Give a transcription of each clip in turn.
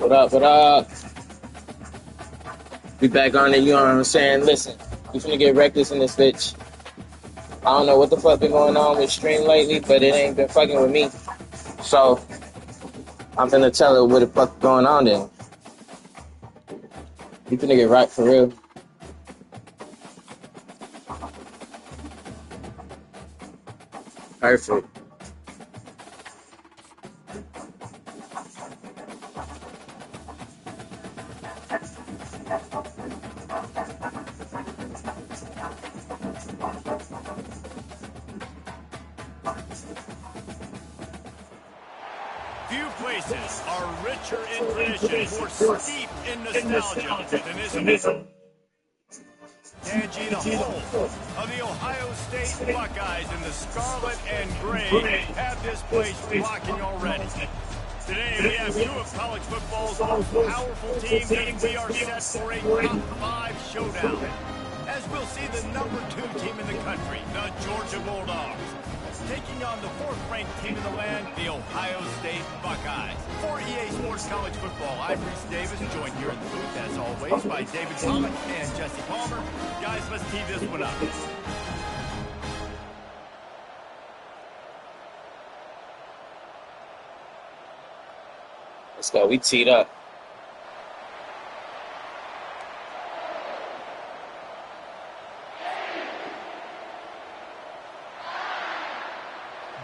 What up, what up? We back on it, you know what I'm saying? Listen, we finna get reckless in this bitch. I don't know what the fuck been going on with stream lately, but it ain't been fucking with me. So, I'm finna tell her what the fuck going on then. We finna get right for real. Perfect. Few places are richer in tradition, more steep in nostalgia than this Angie, the whole of the Ohio State Buckeyes in the scarlet and gray have this place rocking already. Today we have two of college football's most powerful teams, and we are set for a top 5 showdown. As we'll see the number 2 team in the country, the Georgia Bulldogs, taking on the 4th-ranked team in the land, the Ohio State Buckeyes. For EA Sports College Football, I'm Reese Davis, joined here in the booth, as always, by David Pollock and Jesse Palmer. Guys, let's tee this one up. Let's go, we teed up.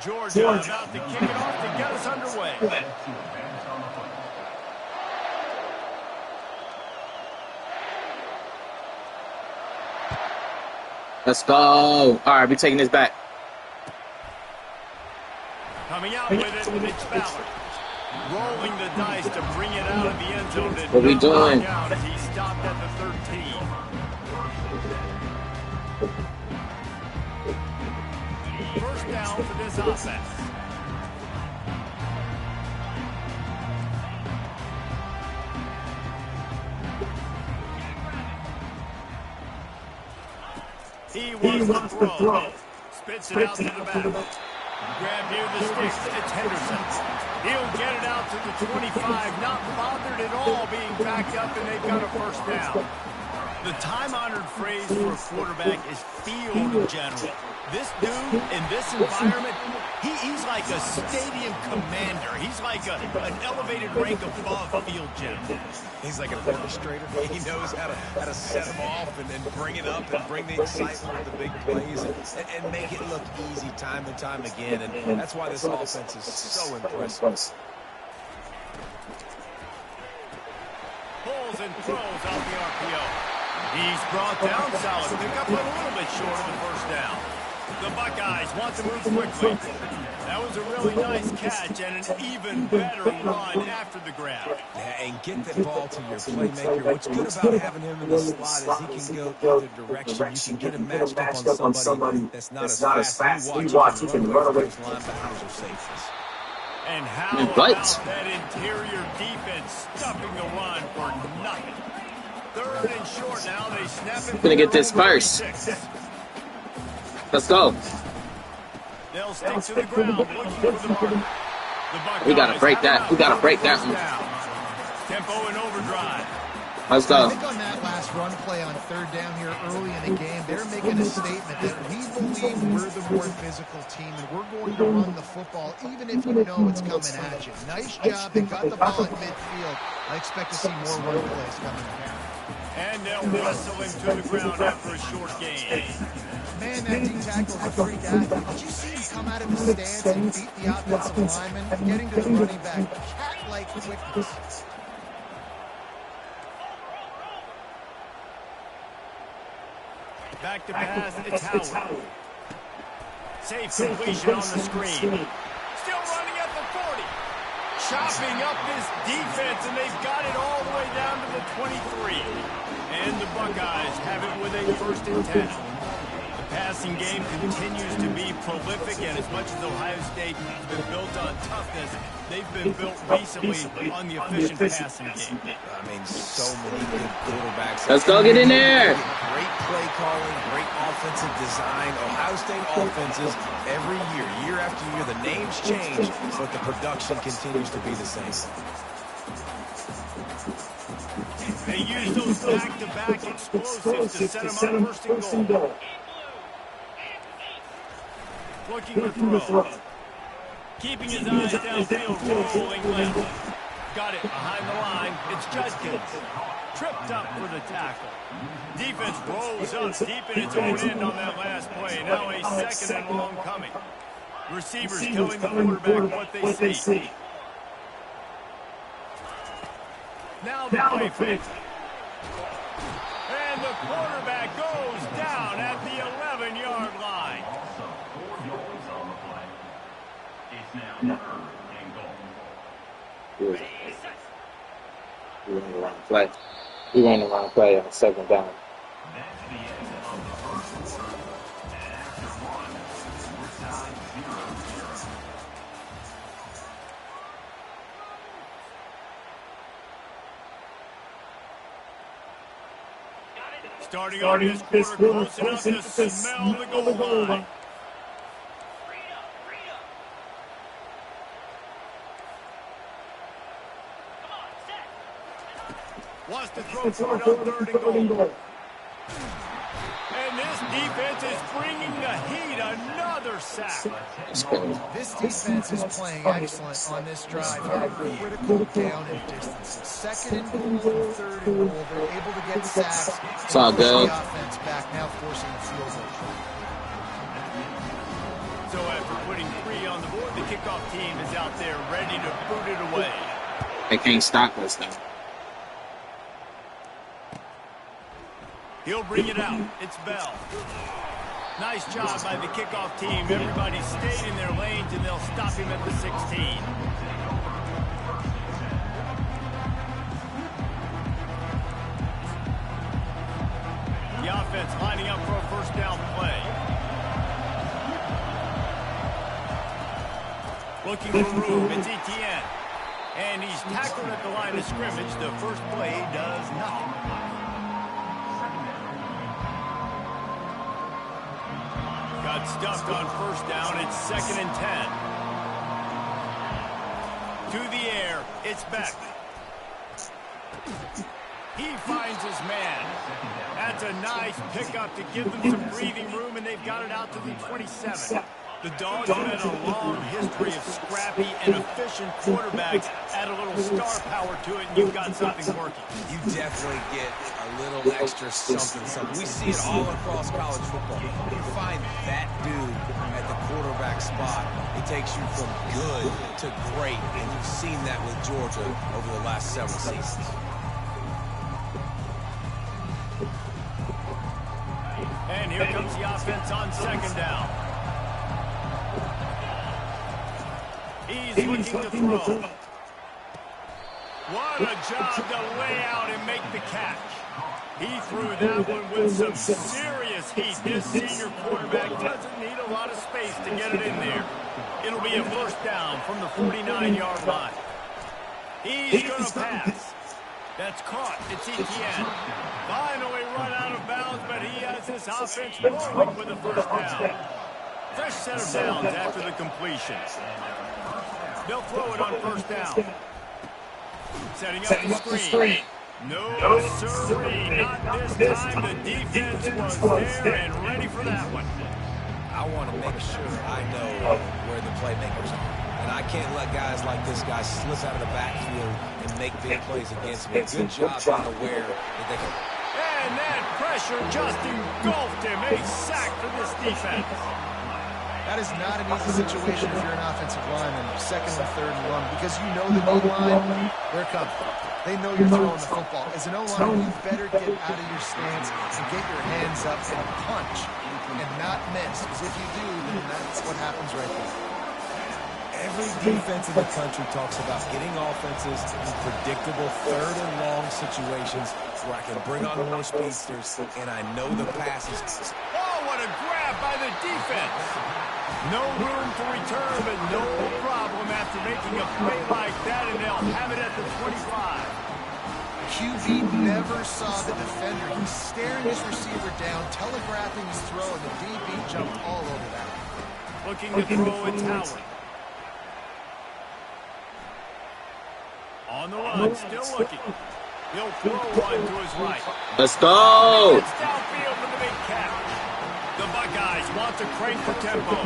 Georgia about to kick it off to get us underway. Let's go. All right, we're taking this back. Coming out with it, it's Ballard. Rolling the dice to bring it out of the end zone. What we doing? Out as he stopped at the 13. First down for this offense. He wants to throw. Spits it out to the back. Grab near the sticks. It's Henderson. He'll get it out to the 25. Not bothered at all being backed up, and they've got a first down. The time-honored phrase for a quarterback is field general. This dude, in this environment, he's like a stadium commander. He's like an elevated rank above field general. He's like an orchestrator. He knows how to set them off and then bring it up and bring the excitement of the big plays and make it look easy time and time again. And that's why this offense is so impressive. Pulls and throws off the RPO. He's brought down solid. Pick up a little bit short of the first down. The Buckeyes want to move quickly. That was a really nice catch and an even better run after the grab. Yeah, and get the ball to your playmaker. What's good about having him in the slot is he can go either direction. You can get him matched up on somebody that's not as fast. You watch, he can run away from linebackers or safeties. And how about that interior defense stuffing the run for nothing? 3rd and short now. They snap it. Gonna get this first. Let's go. They'll stick to the ground looking for the mark. We gotta break that. We gotta break that one. Tempo and overdrive. Let's go. I think on that last run play on 3rd down here early in the game, they're making a statement that we believe we're the more physical team and we're going to run the football even if you know it's coming at you. Nice job. They got the ball at midfield. I expect to see more run plays coming here. And they'll wrestle him to the ground after a short gain. Man, that D-tackle's a freak athlete. Did you see him come out of the stance and beat the offensive lineman, getting to the running back? Cat-like quickness. Back to pass, it's Howard. Safe completion on the screen. Still running at the 40. Chopping up this defense, and they've got it all the way down to the 23. And the Buckeyes have it with a 1st and 10. The passing game continues to be prolific, and as much as Ohio State has been built on toughness, they've been built recently on the efficient passing game. I mean, so many good quarterbacks. Let's go get in there. Great play calling, great offensive design. Ohio State offenses every year after year, the names change, but the production continues to be the same. They use those back-to-back explosives to set them up first and goal. Looking to throw. Keeping his eyes downfield, rolling left. Got it behind the line. It's Judkins. Tripped up for the tackle. Defense rolls up deep in its own end on that last play. Now a second and long coming. Receivers telling the quarterback what they see. Now the play fake. And the quarterback goes down at the 11-yard line. We ran the wrong play. We ran the wrong play on second down. Starting on this quarter, close enough to smell the goal line. Wants to throw for it on third and goal. And this defense is bringing the heat. Another sack. This defense is playing excellent on this drive. Critical down and distances. Second and goal and third and goal. They're able to get sacks. It's all good. The offense back now forcing a field goal. So after putting 3 on the board, the kickoff team is out there ready to boot it away. They can't stop us though. He'll bring it out. It's Bell. Nice job by the kickoff team. Everybody stayed in their lanes, and they'll stop him at the 16. The offense lining up for a first down play. Looking for room. It's Etienne. And he's tackled at the line of scrimmage. The first play does nothing. Got stuffed on first down. It's 2nd and 10. To the air. It's Beck. He finds his man. That's a nice pickup to give them some breathing room, and they've got it out to the 27. The Dogs have had a long history of scrappy and efficient quarterbacks. Add a little star power to it, and you've got something working. You definitely get a little extra something. We see it all across college football. You find that dude at the quarterback spot, it takes you from good to great, and you've seen that with Georgia over the last several seasons. And here comes the offense on second down. He's looking to throw. What a job to lay out and make the catch. He threw that one with some serious heat. This senior quarterback doesn't need a lot of space to get it in there. It'll be a first down from the 49-yard line. He's going to pass. That's caught. It's Etienne. Finally run out of bounds, but he has this offense rolling with a first down. Fresh set of downs after the completion. They'll throw it on first down. Setting up the screen. No, sirree, not this time. The defense was there and ready for that one. I want to make sure I know where the playmakers are. And I can't let guys like this guy slip out of the backfield and make big plays against me. Good job being aware that they can. And that pressure just engulfed him. A sack for this defense. That is not an easy situation if you're an offensive lineman, second and third and long, because you know the O-line, they're coming. They know you're throwing the football. As an O-line, you better get out of your stance and get your hands up and punch and not miss, because if you do, then that's what happens right there. Every defense in the country talks about getting offenses in predictable third and long situations where I can bring on more speedsters, and I know the passes. Oh, what a grab by the defense. No room to return, but no problem after making a play like that, and they'll have it at the 25. QB never saw the defender. He's staring his receiver down, telegraphing his throw, and the DB jumped all over that. Looking to throw, it's Howard. On the run, still looking. He'll throw one to his right. Let's go. It's downfield for the big catch. The Buckeyes want to crank the tempo.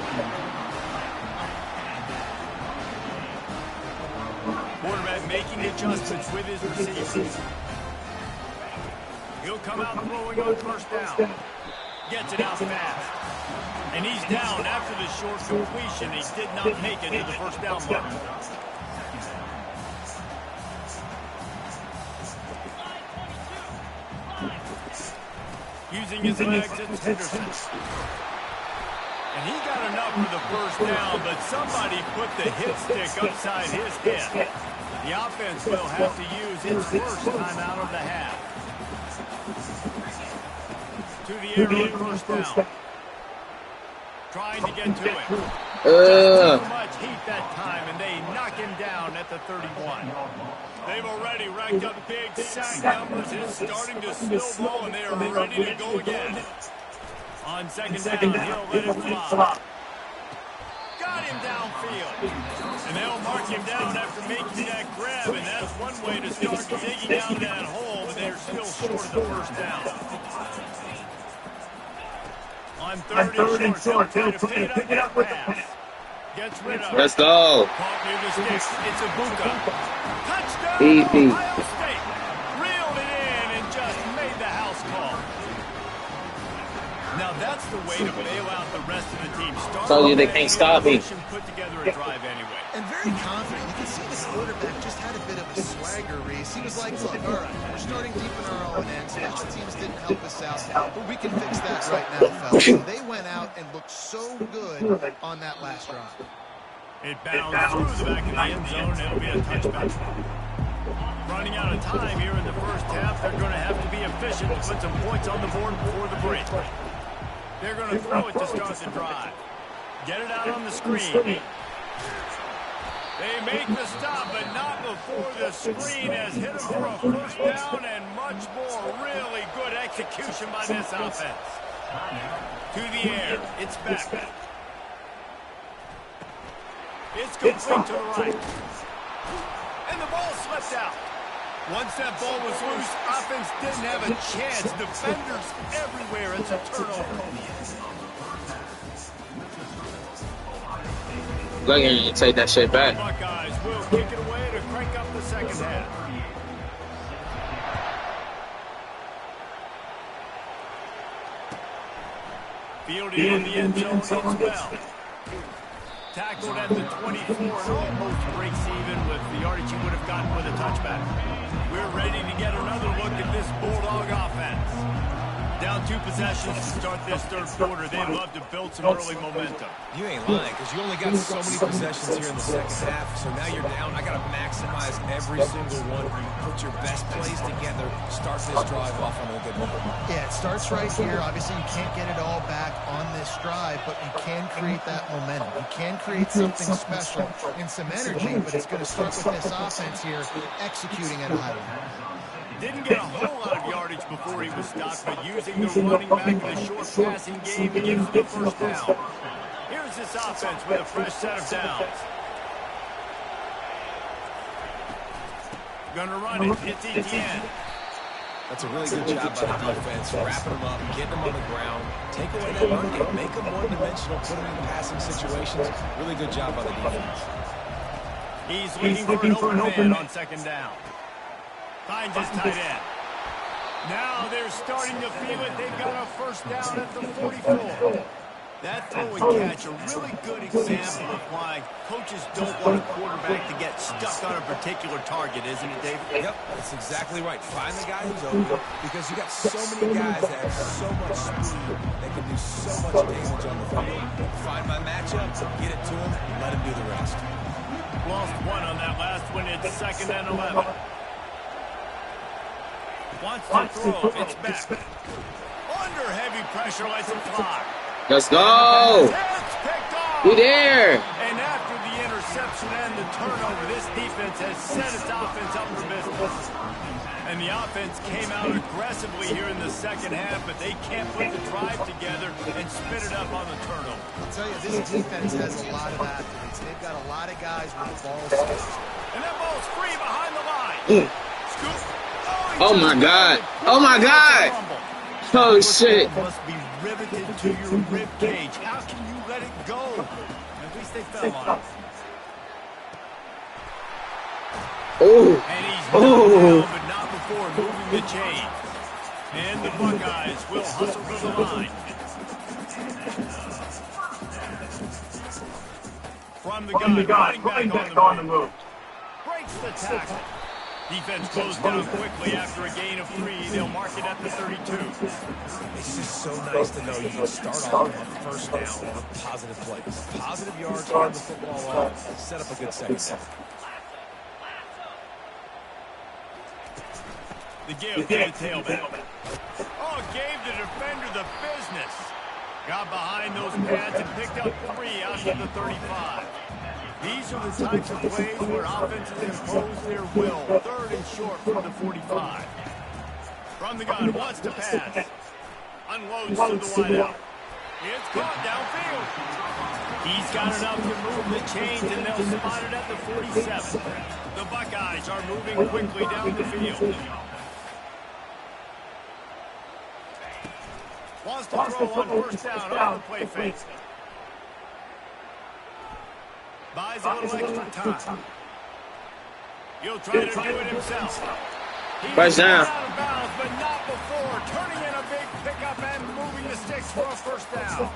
Quarterback making adjustments with his receivers. He'll come out throwing on first down. Gets it out fast. And he's down after the short completion. He did not make it to the first down mark. Using his legs, it's Henderson. And he got enough for the first down, but somebody put the hit stick upside his head. The offense will have to use its first time out of the half. To the air on first down. Trying to get to it. Just too much heat that time, and they knock him down at the 31. They've already racked up big sack numbers. It's starting to snowball, and they are ready to go again. On second down, he'll let it fly. Got him downfield. And they'll mark him down after making that grab, and that's one way to start digging out of that hole, but they're still short of the first down. On third and short, they'll try to pick it up pass. Gets rid of it. Let's go. Caught near the sticks. It's a Buka. Touchdown, Easy. Ohio State. Reeled it in and just made the house call. Now that's the way to bail out the rest of the team. Told you they can't stop me. Put together a drive anyway. And very confident. You can see the quarterback just had a bit of a swagger race. He was like, look, all right, we're starting deep in our own end. Special teams didn't help us out, but we can fix that right now, fellas. And they went out and looked so good on that last drive. It bounced through the back of the end zone, and it'll be a touchback. Running out of time here in the first half, they're going to have to be efficient to put some points on the board before the break. They're going to throw it to start the drive. Get it out on the screen. They make the stop, but not before the screen has hit them for a first down and much more. Really good execution by this offense. To the air. It's back. It's complete to the right. And the ball slipped out. Once that ball was loose, offense didn't have a chance. Defenders everywhere. It's a turnover. Look at you take that shit back. Buckeyes will kick it away to crank up the second half. Fielded in the end zone as well. Tackled at the 24 and almost breaks even with the yardage he would have gotten with a touchback. We're ready to get another look at this Bulldog offense. Down 2 possessions to start this third quarter. They'd love to build some early momentum. You ain't lying, because you only got so many possessions here in the second half, so now you're down. I got to maximize every single one. Put your best plays together. Start this drive off on a good note. Yeah, it starts right here. Obviously, you can't get it all back on this drive, but you can create that momentum. You can create something special and some energy, but it's going to start with this offense here executing at a high level. Didn't get a whole lot of yardage before he was stopped, but using the running back in the short passing game, he gives the first down. Here's this offense with a fresh set of downs. Gonna run it. It's Etienne. That's a really good job by the defense, wrapping them up, getting them on the ground, take away that run game, make them one-dimensional, put them in passing situations. Really good job by the defense. He's looking for an open man on second down. Finds his tight end. Now they're starting to feel it. They've got a first down at the 44. That throw and catch, a really good example of why coaches don't want a quarterback to get stuck on a particular target, isn't it, Dave? Yep, that's exactly right. Find the guy who's open, because you got so many guys that have so much speed that can do so much damage on the field. Find my matchup, get it to him, and let him do the rest. Lost one on that last one. It's 2nd and 11. Wants to throw. It's back. Under heavy pressure, lets it fly. Let's go. We there. And after the interception and the turnover, this defense has set its offense up for business. And the offense came out aggressively here in the second half, but they can't put the drive together and spit it up on the turnover. I'll tell you, this defense has a lot of athletes. They've got a lot of guys with ball skills. And that ball's free behind the line. Scoop. Oh, he Oh my God. Oh my God. Oh shit. Must be riveted to your rib cage. How can you let it go? At least they fell on it. Oh. And he's knocked down, but not before moving the chains. And the Buckeyes will hustle for the line. From the gun, running back on the move. Breaks the tackle. Defense closed down quickly after a gain of 3. They'll mark it at the 32. It's just so nice to know you can start off a first down with positive plays. Positive yards, hand the football off, set up a good second half. The give to the tailback. Oh, gave the defender the business. Got behind those pads and picked up 3 out to the 35. These are the types of plays where offenses impose their will. 3rd and short from the 45. From the gun, wants to pass. Unloads to the wideout. It's caught downfield. He's got enough to move the chains, and they'll spot it at the 47. The Buckeyes are moving quickly down the field. Wants to throw on first down on the play fake. Buys a little extra time. He'll try to do it himself. First down. Out of bounds, but not before turning in a big pickup and moving the sticks for a first down.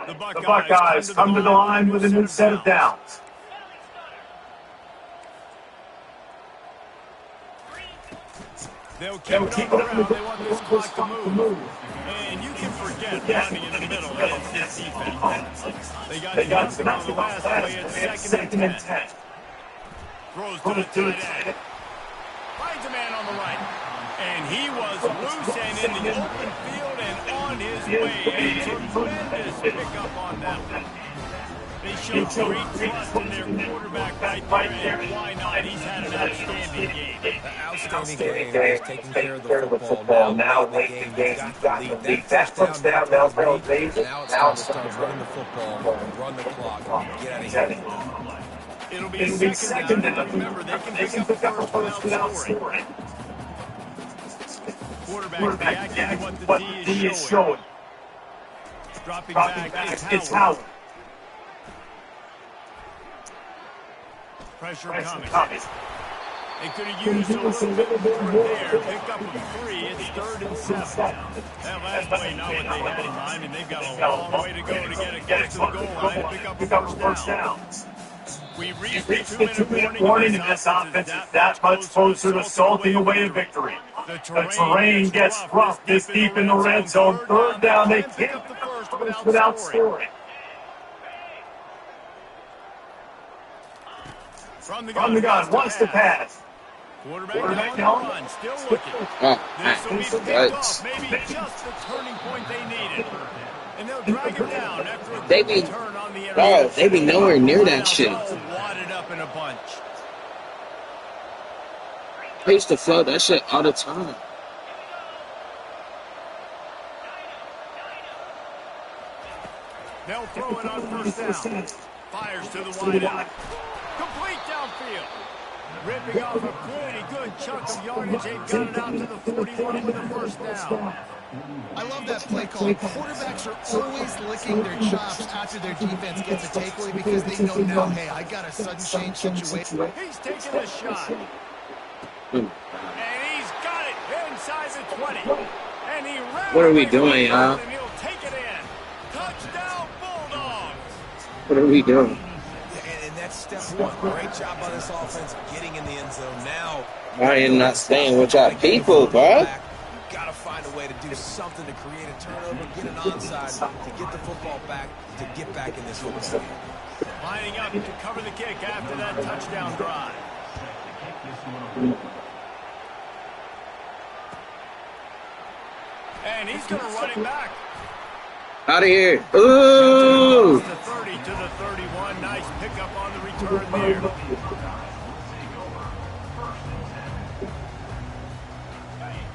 The Buckeyes come to the line with a new set of downs. They'll keep it around. They want this clock to move. And you can forget running in the middle against this defense. They got nothing on the last play at 2nd and 10. Throws to the tight end. Finds a man on the right. And he was loose and in the open field and on his way. A tremendous pickup on that one. They showed great trust in their quarterback right there, and why not? He's had an outstanding game. The outstanding game is taking care of the football. Now late in the game, you've got the lead. That touchdown now is made. Now it's time to start running the football, run the clock, and get out of here. It'll be second down. Remember, they can pick up the first without scoring. Quarterback reacting to what the D is showing. Dropping back, it's Howard. Pressure coming. They could have used a little bit more there. Picked up a 3. It's 3rd and 7. That last play, not what they had in mind, and they've got a long way to go to get it close to the goal line and pick up a first down. We reached the 2-minute warning in this offense is that much closer to salting away a victory. The terrain gets rough this deep in the red zone. 3rd down, they can't pick up the first without scoring. From the gun, wants to pass. Quarterback now on the run, still looking. This will be the kickoff, maybe just the turning point they needed. And they'll drag him down after a good turn on the interception. They be nowhere near that shit. Wadded up in a bunch. I used to float that shit all the time. They'll throw it on first down. Fires to the wideout. Complete downfield. Ripping off a pretty good chunk of yardage. They've got it out to the 41 with a first down. I love that play call. Quarterbacks are always licking their chops after their defense gets a takeaway because they know now, hey, I got a sudden change situation. He's taking the shot. And he's got it inside the 20. And he ran. What are we doing, y'all? And he'll take it in. Touchdown, Bulldogs. What are we doing? And that's step one. Great job by this offense getting in the end zone. Now, Why are you not staying with y'all people, bro? You've got to find a way to do something to create a turnover, get an onside, to get the football back, to get back in this football game. Lining up to cover the kick after that touchdown drive. And he's going to run it back. Out of here. Ooh. The 30 to the 31. Nice pickup on the return there.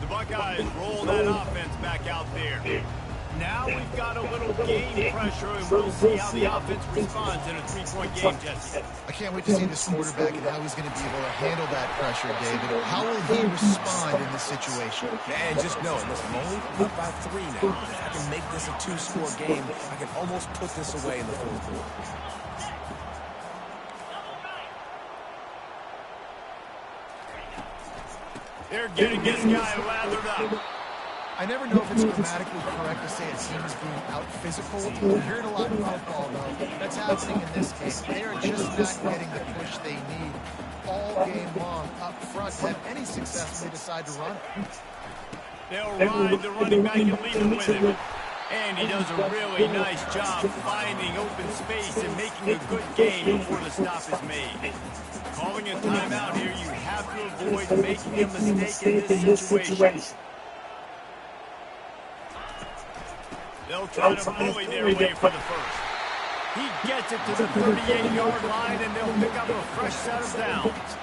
The Buckeyes roll that offense back out there. Now we've got a little game pressure, and we'll see how the offense responds in a three-point game, Jesse. I can't wait to see this quarterback and how he's going to be able to handle that pressure, David. How will he respond in this situation? And just know, listen, I'm only up by 3 now. If I can make this a 2-score game, I can almost put this away in the fourth quarter. They're getting this guy lathered up. I never know if it's grammatically correct to say a team is being out-physical. You hear it a lot in football, though. That's happening in this game. They are just not getting the push they need all game long up front to have any success when they decide to run it. They'll ride the running back and leave him with him. And he does a really nice job finding open space and making a good game before the stop is made. Calling a timeout here, you have to avoid making a mistake in this situation. They'll try to bully their way for the first. He gets it to the 38-yard line, and they'll pick up a fresh set of downs.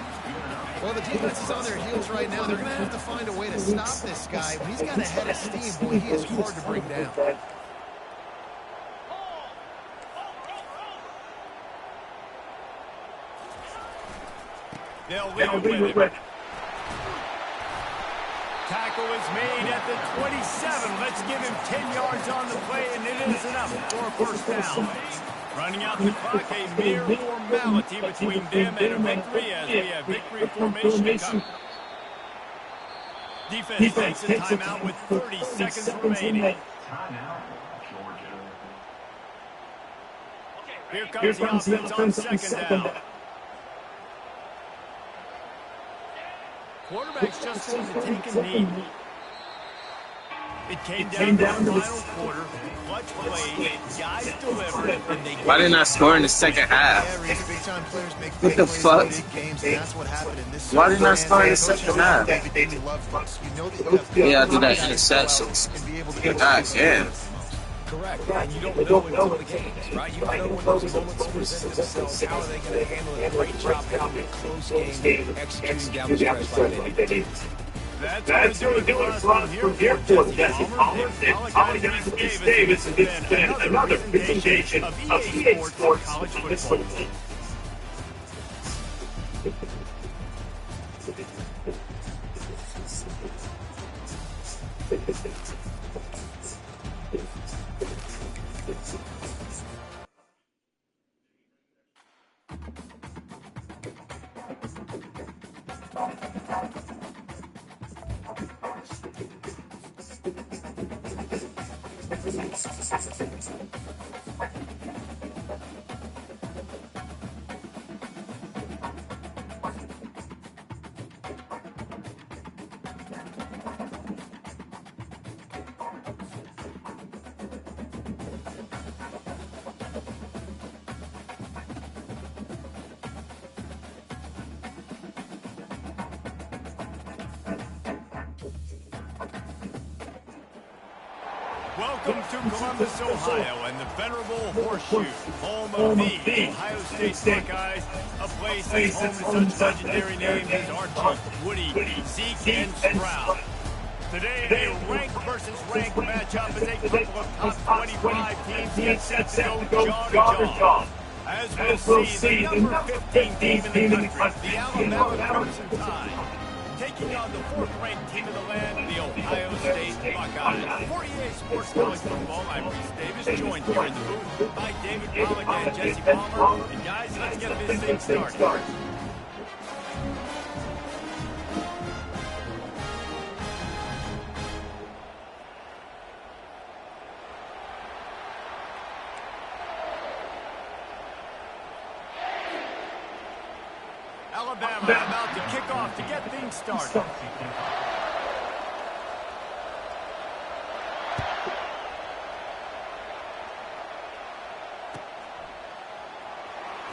Well, the defense is on their heels right now. They're going to have to find a way to stop this guy. When he's got a head of steam, boy, he is hard to bring down. They'll leave it with him. Tackle is made at the 27. Let's give him 10 yards on the play, and it is enough for a first down. Running out the clock, a mere formality between them and a victory as we have victory formation coming. Defense takes a timeout with 30 seconds remaining. Here comes the offense on second down. Quarterback's just going to take a knee. It came down to the final quarter. Clutch play, guys delivered, and they Why didn't I score in the second half? What the fuck? Why didn't I score in the second half? Yeah, I did that interceptions. God damn. Correct, and you don't know until the games, right? You don't know when those moments present themselves. How are they going to handle it? Great job having a close game, executing down the stretch like they did. That's going to do it for us from here for Jesse Palmer and Apologizing Davis. It's been another presentation of EA Sports College Football. Welcome to Columbus, Ohio, and the venerable Horseshoe, home of the Ohio State Buckeyes, a place that's home to such legendary names as Archie, Woody, Zeke, and Stroud. Today, a ranked versus ranked matchup as a couple of top 25 teams get set to go jaw to jaw. As we'll see, the number 15 team in the country, the Alabama Crimson Tide, taking on the fourth-ranked team of the land, the Ohio State Buckeyes. For EA Sports College Football, I'm Reese Davis, joined here in the booth by David Pollack and Jesse Palmer. And guys, let's get this thing started. Alabama about to kick off to get things started.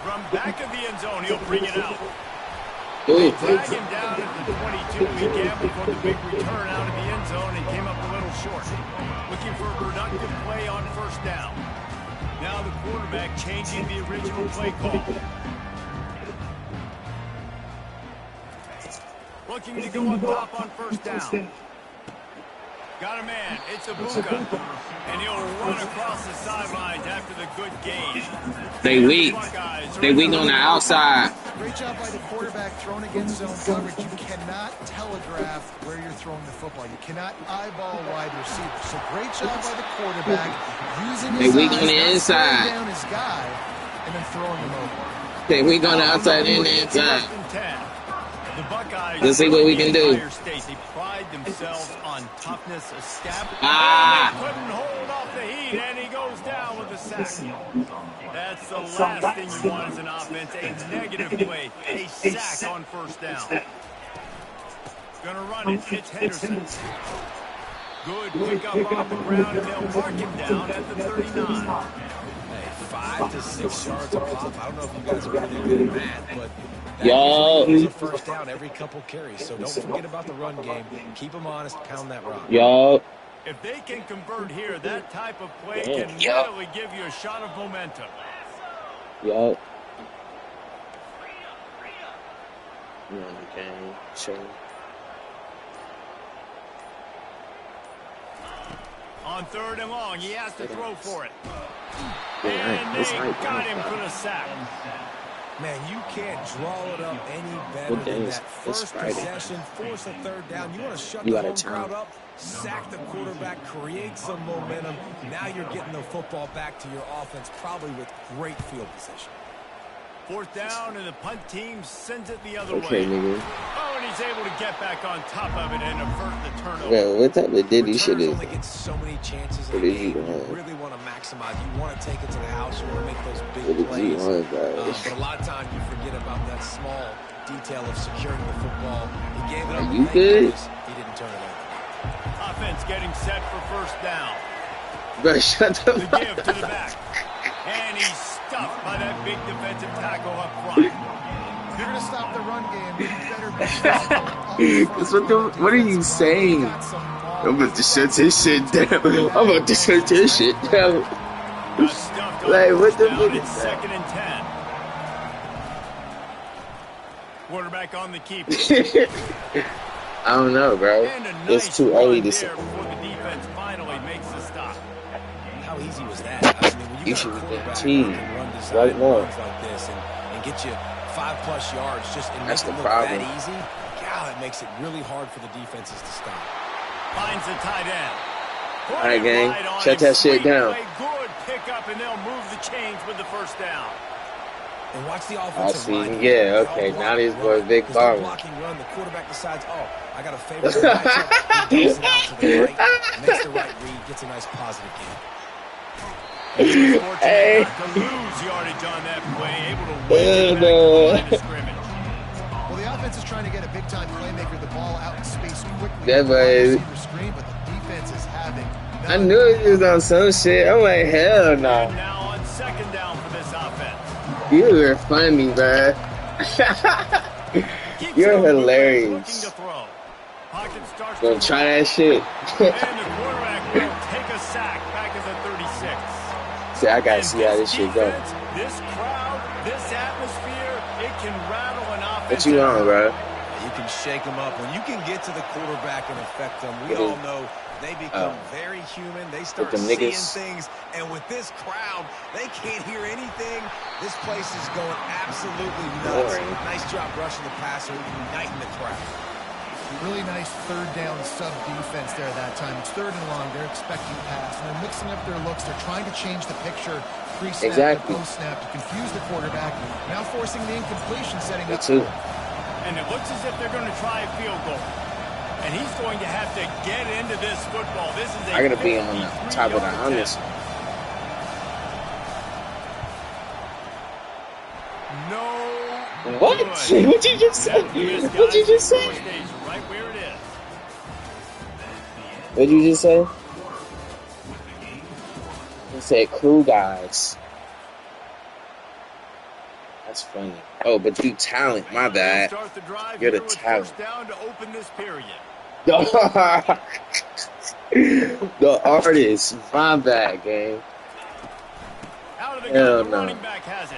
From back of the end zone, he'll bring it out. They drag him down at the 22. He gambled for the big return out of the end zone and came up a little short. Looking for a productive play on first down. Now the quarterback changing the original play call. Looking to go up top on first down. Got a man. It's Ibuka. And he'll run across the sidelines after the good gain. They weak. They weak on the outside. Great job by the quarterback throwing against zone coverage. You cannot telegraph where you're throwing the football. You cannot eyeball wide receivers. So great job by the quarterback using his They weak eyes, on the inside. down his guy, and then throwing him over. They weak on the outside and the inside. The Buckeyes, Let's see what we can do. State, they pride themselves on toughness, established. Couldn't hold off the heat, and he goes down with a sack. That's the last thing you want as an offense, a negative play, a sack on first down. Gonna run it, it's Henderson. Good pick up off the ground, and they'll mark him down at the 39. Hey, 5 to 6 yards a pop. I don't know if you guys are really good at that, but Yo. it's a first down every couple carries. So don't forget about the run game. Keep them honest. Pound that rock. Yo. If they can convert here, that type of play can really give you a shot of momentum. Yo. You on the game. Sure. On third and long, he has to throw for it. Yeah, And they got him for the sack. Man, you can't draw it up any better than that first possession, force a third down. You want to shut the home crowd up, sack the quarterback, create some momentum. Now you're getting the football back to your offense, probably with great field position. Fourth down, and the punt team sends it the other Okay, way. nigga. Oh, and he's able to get back on top of it and avert the turnover. Yeah, what type of diddy shit is only get so many chances What in a is he game. doing? You really want to maximize. You want to take it to the house. You want to make those big What is he plays. on, guys? But a lot of times you forget about that small detail of securing the football. He gave it up. Are you good? He didn't turn it over. Offense getting set for first down. Bro, shut the The fuck give to the back. And he's stuffed by that big defensive tackle up front. If you're going to stop the run game, you better be physical. What are you saying? I'm about to shut this shit down. I'm about to shut this shit down. Got stuffed on Like, what first the down. fuck It's is that? 2nd and 10. Quarterback on the keeper. I don't know, bro. And a nice It's too early to run say. there before the defense finally makes the stop. How easy was that? I mean, when You you should got a have quarterback been that can run design right now. runs like this and get you 5+ yards just and That's make the it look problem. that easy, God, it makes it really hard for the defenses to stop. Finds the tight end. Put All right, it gang. right on Shut him. that shit Sweet down. play, good pickup, and they'll move the chains with the first down. And watch the I offensive see. line. Yeah, They all okay. block Now these and boys run. big Because they're ballers. blocking run. The quarterback decides, oh, I got a favorite matchup. He dumps it out to the right, makes the right read, gets a nice positive gain. He's fortunate Hey. not to lose yardage on that play, able to win it back to the line of scrimmage. Well, the offense is trying to get a big-time playmaker the ball out in space quickly. Yeah, The but- wide receiver screen, but the defense is having I knew it was on some shit. I'm like, hell And no. now on 2nd down for this offense. You were funny, bro. Keeps You're it moving, hilarious. looking to throw. Pocket starts Gonna to try roll. that shit. And the quarterback will take a sack back at the 36. See, I gotta And see how this shit go. defense, this crowd, this atmosphere, it can rattle an offense. What you on, bro? You can shake them up. When you can get to the quarterback and affect them, we all know they become very human. They start them seeing niggas. things. And with this crowd, they can't hear anything. This place is going absolutely nuts. Boring. Nice job rushing the passer, uniting the crowd. really nice third down sub defense there that time. It's 3rd and long. They're expecting pass, and they're mixing up their looks. They're trying to change the picture pre-snap Exactly. to post-snap to confuse the quarterback. Now forcing the incompletion, setting up. too. And it looks as if they're going to try a field goal. And he's going to have to get into this football. This is a I gotta be on the top of the 53-yard honest. attempt. No. What? good. What you just say? This What you guy's just score say? stays right where it is. What you just say? You said crew guys. That's funny. Oh, but you talent. My bad. You're the talent. Down to open this period. The artist. My bad, gang. Out of the Hell gun, the no. running back has it.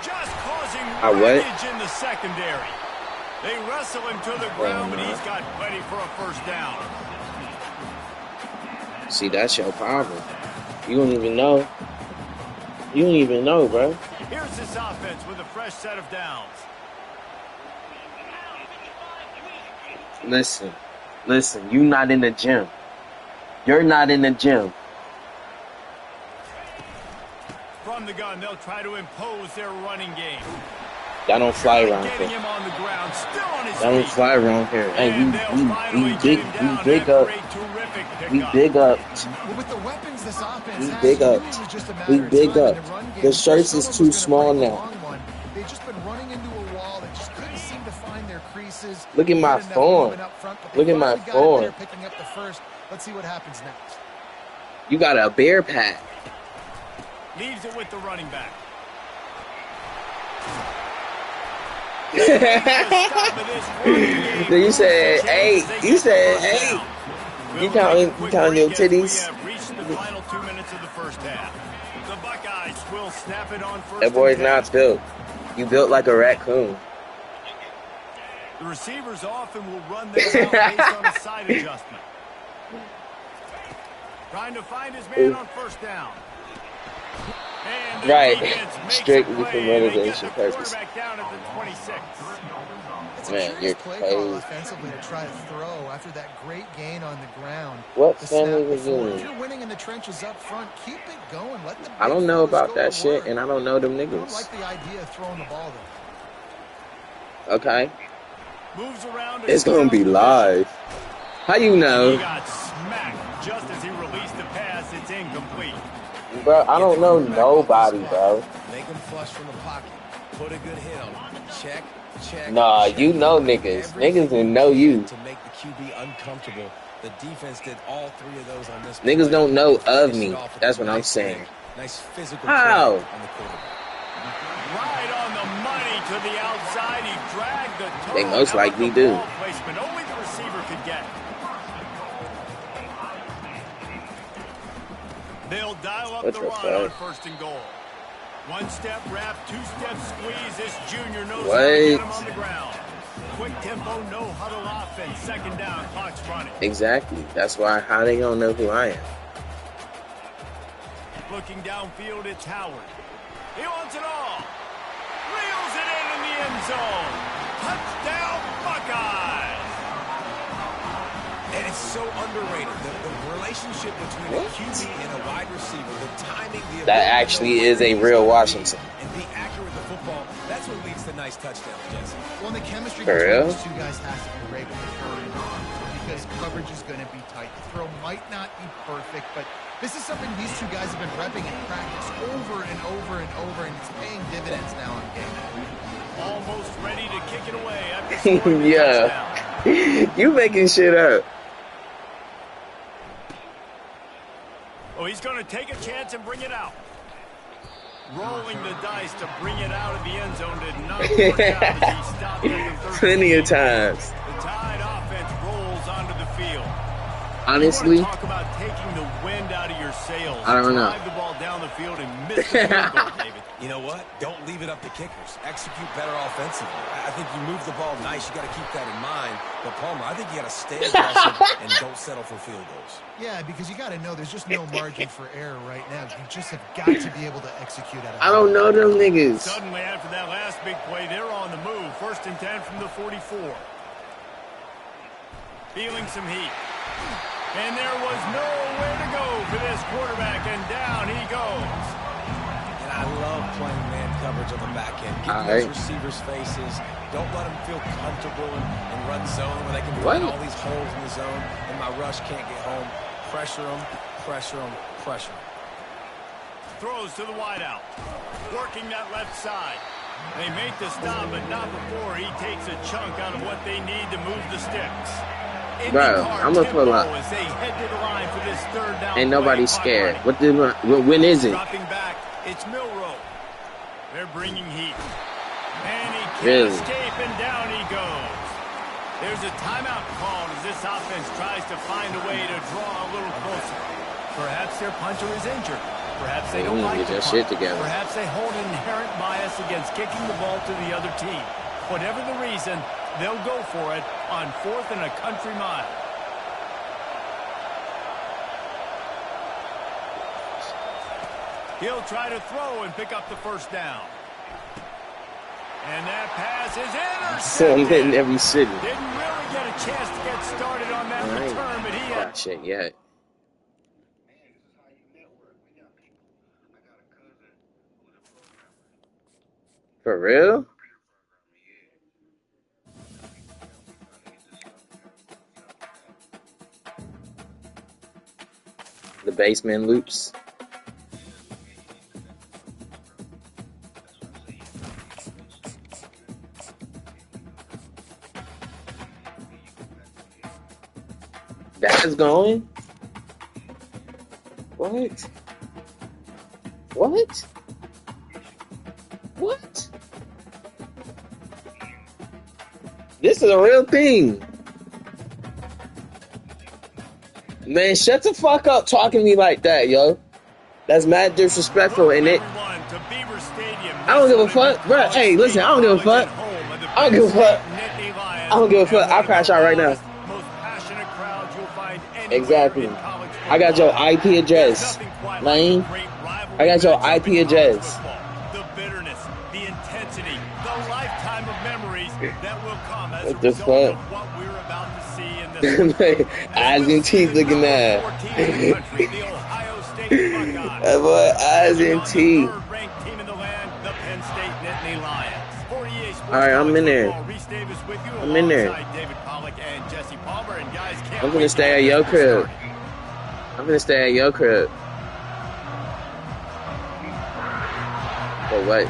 Just causing What? wreckage in the secondary. They wrestle him to the ground, but he's got plenty for a first down. See, that's your problem. You don't even know. You don't even know, bro. Here's this offense with a fresh set of downs. Listen, you not in the gym. You're not in the gym. From the gun, they'll try to impose their running game. That don't fly around Getting here. him on the ground, still on his That don't feet. fly around here. Hey, And they'll finally get him down. big After up. a terrific We pickup. big up. Well, with the weapons this offense We has, big you up. knew it was just a matter We of big time up. in the run game. The shirts is Soto too was gonna small break a now. long one. They've just been running into a wall that just couldn't seem to find their creases. Look at my Good enough form. movement up front, but they Look at my finally got it form. there, picking up the first. Let's see what happens next. You got a bear pack. Leaves it with the running back. You said 8. You said 8. You counting your titties? We have reached the final 2 minutes of the first half. The Buckeyes will snap it on first. That boy's and 10. not built. You built like a raccoon. The receivers often will run their route based on a side adjustment. Trying to find his man on first down. And the Right. defense makes Strictly a play. for They get motivation the purposes. quarterback down at the 26. It's a Man, curious you're play crazy. call offensively to try to throw after that great gain on the ground. What The family snap was before. you If in? you're winning in the trenches up front, keep it going. Let the I don't big know fellas about go that to shit, work. and I don't know them I don't niggas. like the idea of throwing the ball though. Okay. Moves around. It's gonna be live. How you He know? got smacked just as he released the pass. It's incomplete. Bro, I don't know nobody, bro. Make them flush from the pocket. Put a good hit on them. Check. Nah, check. you know niggas. Everything Niggas will know you. to make the QB uncomfortable. The defense did all 3 of those on this Niggas play. don't know of Finished me. it off with That's a what I'm nice saying. pick. Nice physical How? play on the quarterback. Right on the money to the outside. He dragged the toe. They most How about likely the do. ball placement? Only the receiver could get it. They'll dial up What the the run on fuck? 1st and goal. 1-step wrap, 2-step squeeze. This junior knows how to What? get him on the ground. Quick tempo, no huddle offense. 2nd down, clock's running. Exactly. That's why. How they gonna know who I am? Looking downfield, it's Howard. He wants it all. Reels it in the end zone. Touchdown, Buckeyes. And it's so underrated. The relationship between a QB and a wide receiver, the timing, the That ability to actually know is where a he's real gonna be Washington. And be accurate with the football. That's what leads to nice touchdowns, Jesse. Well, the chemistry For between real? those two guys has to be great when they're throwing on because coverage is going to be tight. The throw might not be perfect, but this is something these two guys have been repping in practice over and over and over, and it's paying dividends now on game day. Almost ready to kick it away after scoring the Yeah. touchdown. You making shit up. Oh, he's going to take a chance and bring it out. Rolling the dice to bring it out of the end zone did not work out as he stopped at the 13. Plenty of times. The Tide offense rolls onto the field. Honestly, You want to talk about taking the wind out of your sails. I don't know. Drive the ball down the field and miss the field goal, David. You know what? Don't leave it up to kickers. Execute better offensively. I think you move the ball nice. You got to keep that in mind. But Palmer, I think you got to stay aggressive and don't settle for field goals. Yeah, because you got to know there's just no margin for error right now. You just have got to be able to execute at a I don't know them niggas. Suddenly, after that last big play, they're on the move. 1st and 10 from the 44. Feeling some heat. And there was nowhere to go for this quarterback, and down he goes. And I love playing man coverage on the back end. Get All those right. receivers' faces. Don't let them feel comfortable and run zone where they can What? find all these holes in the zone, and my rush can't get home. Pressure them, pressure them, pressure them. Throws to the wideout. Working that left side. They make the stop, but not before he takes a chunk out of what they need to move the sticks. Bro, I'm gonna pull up. As they head to the line for this 3rd down Ain't play. nobody Clock scared. running. When is it? Dropping back, it's Milrow. They're bringing heat. And he can't Really? escape, and down he goes. There's a timeout called as this offense tries to find a way to draw a little closer. Perhaps their punter is injured. Perhaps they don't like to punt. Perhaps they hold an inherent bias against kicking the ball to the other team. Whatever the reason, they'll go for it on 4th and a country mile. He'll try to throw and pick up the first down. And that pass is intercepted. Hitting every city. Didn't really get a chance to get started on that return, but he had shit yet. For real? The basement loops. That's going? What? What? What? This is a real thing. Man, shut the fuck up talking to me like that, yo. That's mad disrespectful, and it. I don't give a fuck, bro. Hey, listen, I don't give a fuck. I don't give a fuck. I don't give a fuck. I'll crash out right now. Exactly. I got your IP address, Lane. I got your IP address. The bitterness, the intensity, the lifetime of memories that will come as what the fuck? Of what we're about to see in this eyes and teeth looking at. That boy, eyes and teeth. Alright, I'm in there. I'm in there. I'm gonna stay at your crib. I'm gonna stay at your crib. Oh, wait.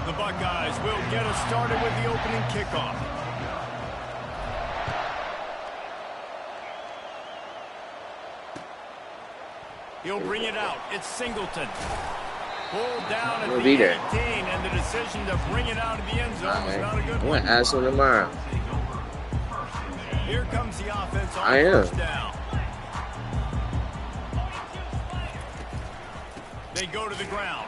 The Buckeyes will get us started with the opening kickoff. He'll bring it out. It's Singleton. Pulled down at the 18, and the decision to bring it out of the end zone was not a good one. I'm gonna ask him tomorrow. Here comes the offense on I am. first down. They go to the ground.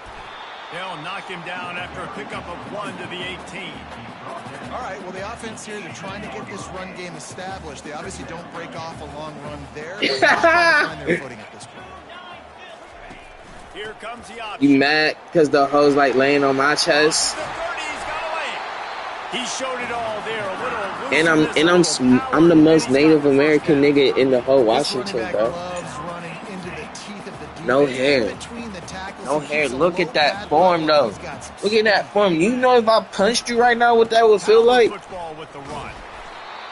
They'll knock him down after a pickup of 1 to the 18. All right, well, the offense here, they're trying to get this run game established. They obviously don't break off a long run there. They're trying to find their footing at this point. Here comes the option. You mad because the hoes like laying on my chest? He showed it all there. I'm the most Native American nigga in the whole Washington, bro. No hair. No hair. Look at that form, though. Look at that form. You know if I punched you right now, what that would feel like?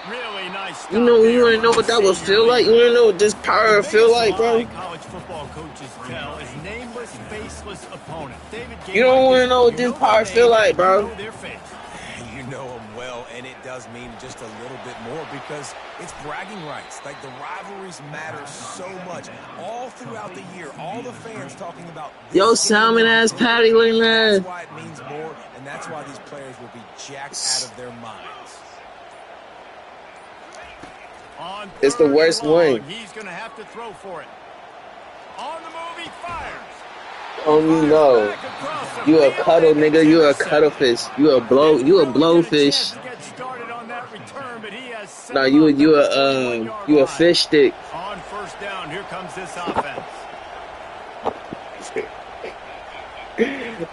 Really nice. You want to know what that would feel like? You want to know what this power would feel like, bro? College football coaches tell his nameless, faceless opponent. You don't want to know what this power feel like, bro. You know him well, and it does mean just a little bit more because it's bragging rights. Like, the rivalries matter so much all throughout the year. All the fans talking about yo, salmon ass patty like that. That's why it means more, and that's why these players will be jacked out of their minds. It's the worst one. He's going to have to throw for it. On the move, he fires. Oh, you know. You a cuddle nigga, you a cuttlefish. You a blowfish. No, you a fish stick. On first down, here comes this offense.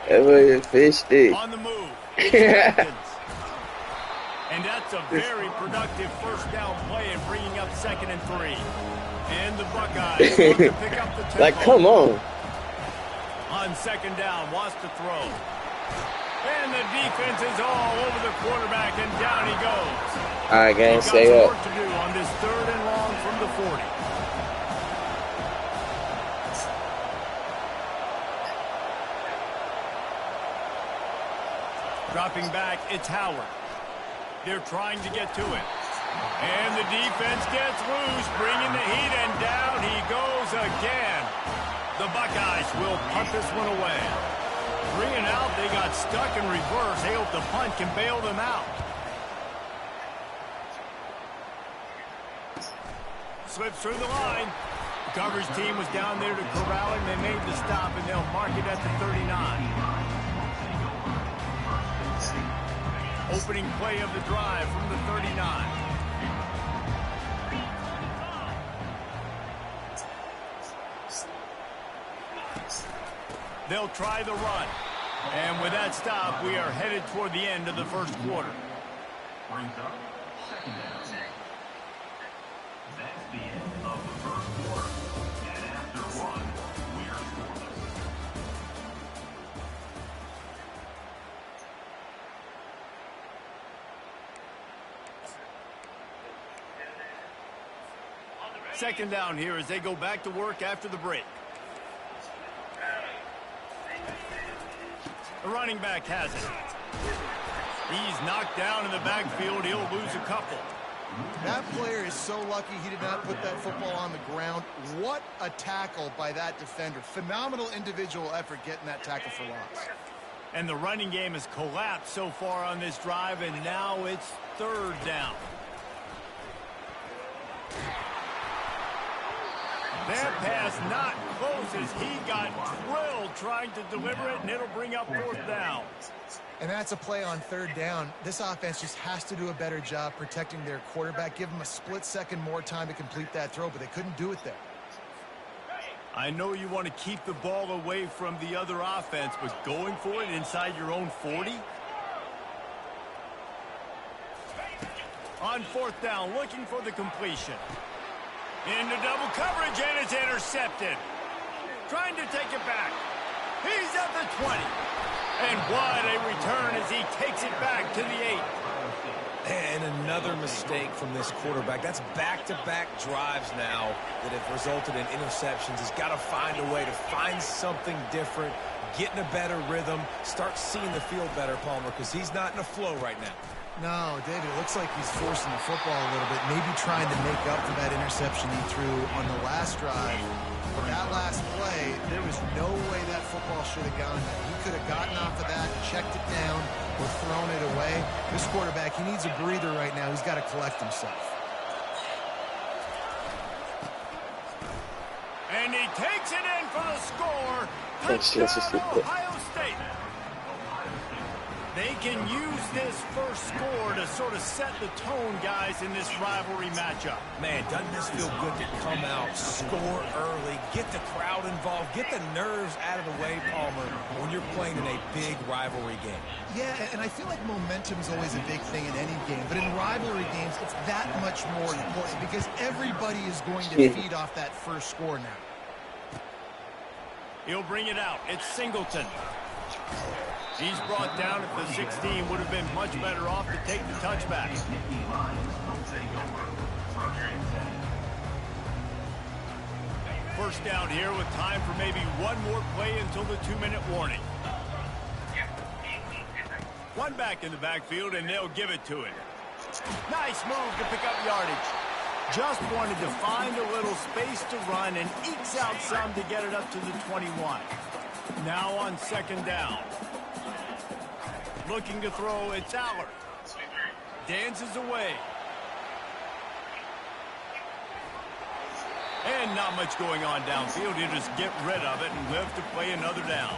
That was a fish stick. On the move. And that's a very productive first down play in bringing up 2nd and 3. And the Buckeyes want to pick up the tempo. Like, come on. On 2nd down, wants to throw. And the defense is all over the quarterback, and down he goes. All right, gang, stay up. Work to do on this 3rd and long from the 40. Dropping back, it's Howard. They're trying to get to it. And the defense gets loose, bringing the heat, and down he goes again. The Buckeyes will punt this one away. 3 and out. They got stuck in reverse. They hope the punt can bail them out. Slips through the line. The coverage team was down there to corral him. They made the stop, and they'll mark it at the 39. Opening play of the drive from the 39. They'll try the run. And with that stop, we are headed toward the end of the first quarter. Brings up second down. That's the end of the first quarter. And after one, we are scoreless. Second down here as they go back to work after the break. The running back has it. He's knocked down in the backfield. He'll lose a couple. That player is so lucky he did not put that football on the ground. What a tackle by that defender. Phenomenal individual effort getting that tackle for loss. And the running game has collapsed so far on this drive, and now it's third down. That pass not close as he got drilled trying to deliver it, and it'll bring up fourth down. And that's a play on third down. This offense just has to do a better job protecting their quarterback. Give them a split second more time to complete that throw, but they couldn't do it there. I know you want to keep the ball away from the other offense, but going for it inside your own 40? On fourth down, looking for the completion. Into double coverage, and it's intercepted. Trying to take it back. He's at the 20. And what a return as he takes it back to the 8. And another mistake from this quarterback. That's back-to-back drives now that have resulted in interceptions. He's got to find a way to find something different, get in a better rhythm, start seeing the field better, Palmer, because he's not in a flow right now. No, David, it looks like he's forcing the football a little bit, maybe trying to make up for that interception he threw on the last drive. But that last play, there was no way that football should have gone there. He could have gotten off of that, checked it down, or thrown it away. This quarterback, he needs a breather right now. He's got to collect himself. And he takes it in for the score. Touchdown, Ohio State. They can use this first score to sort of set the tone, guys, in this rivalry matchup. Man, doesn't this feel good to come out, score early, get the crowd involved, get the nerves out of the way, Palmer, when you're playing in a big rivalry game? Yeah, and I feel like momentum is always a big thing in any game, but in rivalry games, it's that much more important because everybody is going to feed off that first score now. He'll bring it out. It's Singleton. He's brought down at the 16. Would have been much better off to take the touchback. First down here with time for maybe one more play until the 2-minute warning. One back in the backfield, and they'll give it to him. Nice move to pick up yardage. Just wanted to find a little space to run and ekes out some to get it up to the 21. Now on second down. Looking to throw, it's Allard. Dances away. And not much going on downfield. He'll just get rid of it and live to play another down.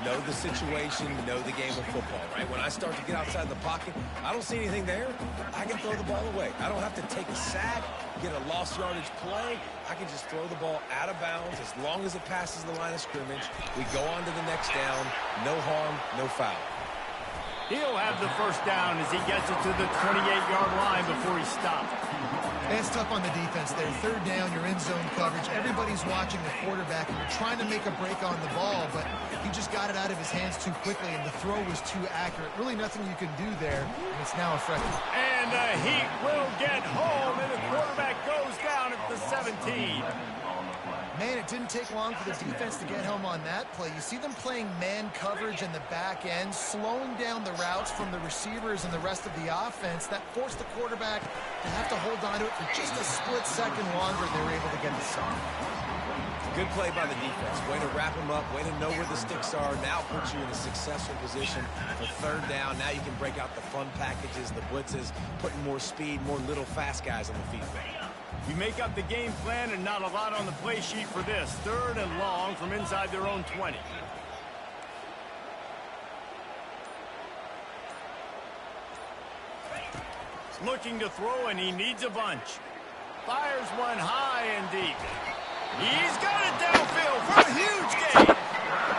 Know the situation, know the game of football, right? When I start to get outside the pocket, I don't see anything there. I can throw the ball away. I don't have to take a sack, get a lost yardage play. I can just throw the ball out of bounds as long as it passes the line of scrimmage. We go on to the next down. No harm, no foul. He'll have the first down as he gets it to the 28-yard line before he stopped. And it's tough on the defense there. Third down, you're in zone coverage. Everybody's watching the quarterback, and you're trying to make a break on the ball, but he just got it out of his hands too quickly, and the throw was too accurate. Really nothing you can do there, and it's now a freshman. And the Heat will get home, and the quarterback goes down at the 17. Man, it didn't take long for the defense to get home on that play. You see them playing man coverage in the back end, slowing down the routes from the receivers and the rest of the offense. That forced the quarterback to have to hold on to it for just a split second longer, and they were able to get the sack. Good play by the defense. Way to wrap them up. Way to know where the sticks are. Now puts you in a successful position for third down. Now you can break out the fun packages, the blitzes, putting more speed, more little fast guys on the field. We make up the game plan and not a lot on the play sheet for this. 3rd and long from inside their own 20. Looking to throw, and he needs a bunch. Fires one high and deep. He's got it downfield for a huge gain.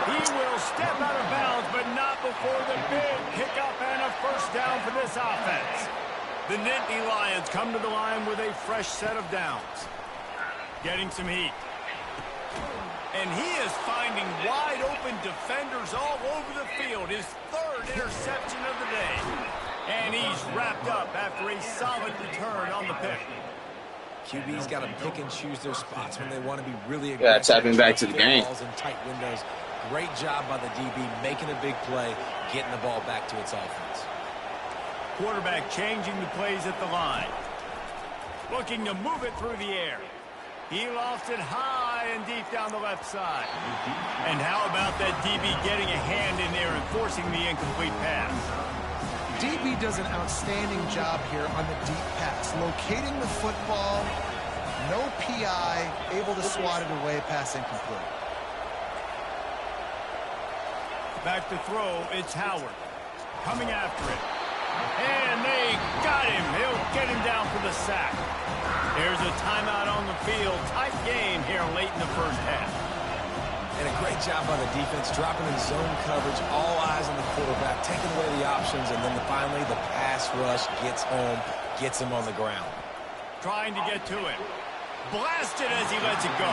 He will step out of bounds, but not before the big pickup and a first down for this offense. The Nittany Lions come to the line with a fresh set of downs. Getting some heat. And he is finding wide open defenders all over the field. His 3rd interception of the day. And he's wrapped up after a solid return on the pick. QB's got to pick and choose their spots when they want to be really aggressive. Yeah, tapping back to the game. Balls in tight windows. Great job by the DB making a big play, getting the ball back to its offense. Quarterback changing the plays at the line. Looking to move it through the air. He lofts it high and deep down the left side. And how about that DB getting a hand in there and forcing the incomplete pass? DB does an outstanding job here on the deep pass. Locating the football, no PI, able to swat it away, pass incomplete. Back to throw, it's Howard. Coming after it. And they got him. He'll get him down for the sack. There's a timeout on the field. Tight game here late in the first half. And a great job by the defense, dropping in zone coverage, all eyes on the quarterback, taking away the options, and then finally the pass rush gets home, gets him on the ground. Trying to get to it. Blasted as he lets it go.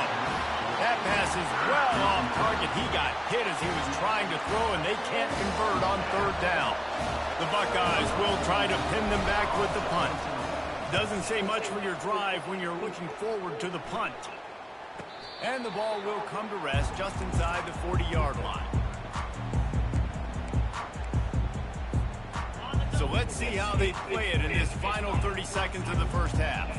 That pass is well off target. He got hit as he was trying to throw, and they can't convert on 3rd down. The Buckeyes will try to pin them back with the punt. Doesn't say much for your drive when you're looking forward to the punt. And the ball will come to rest just inside the 40-yard line. So let's see how they play it in this final 30 seconds of the first half.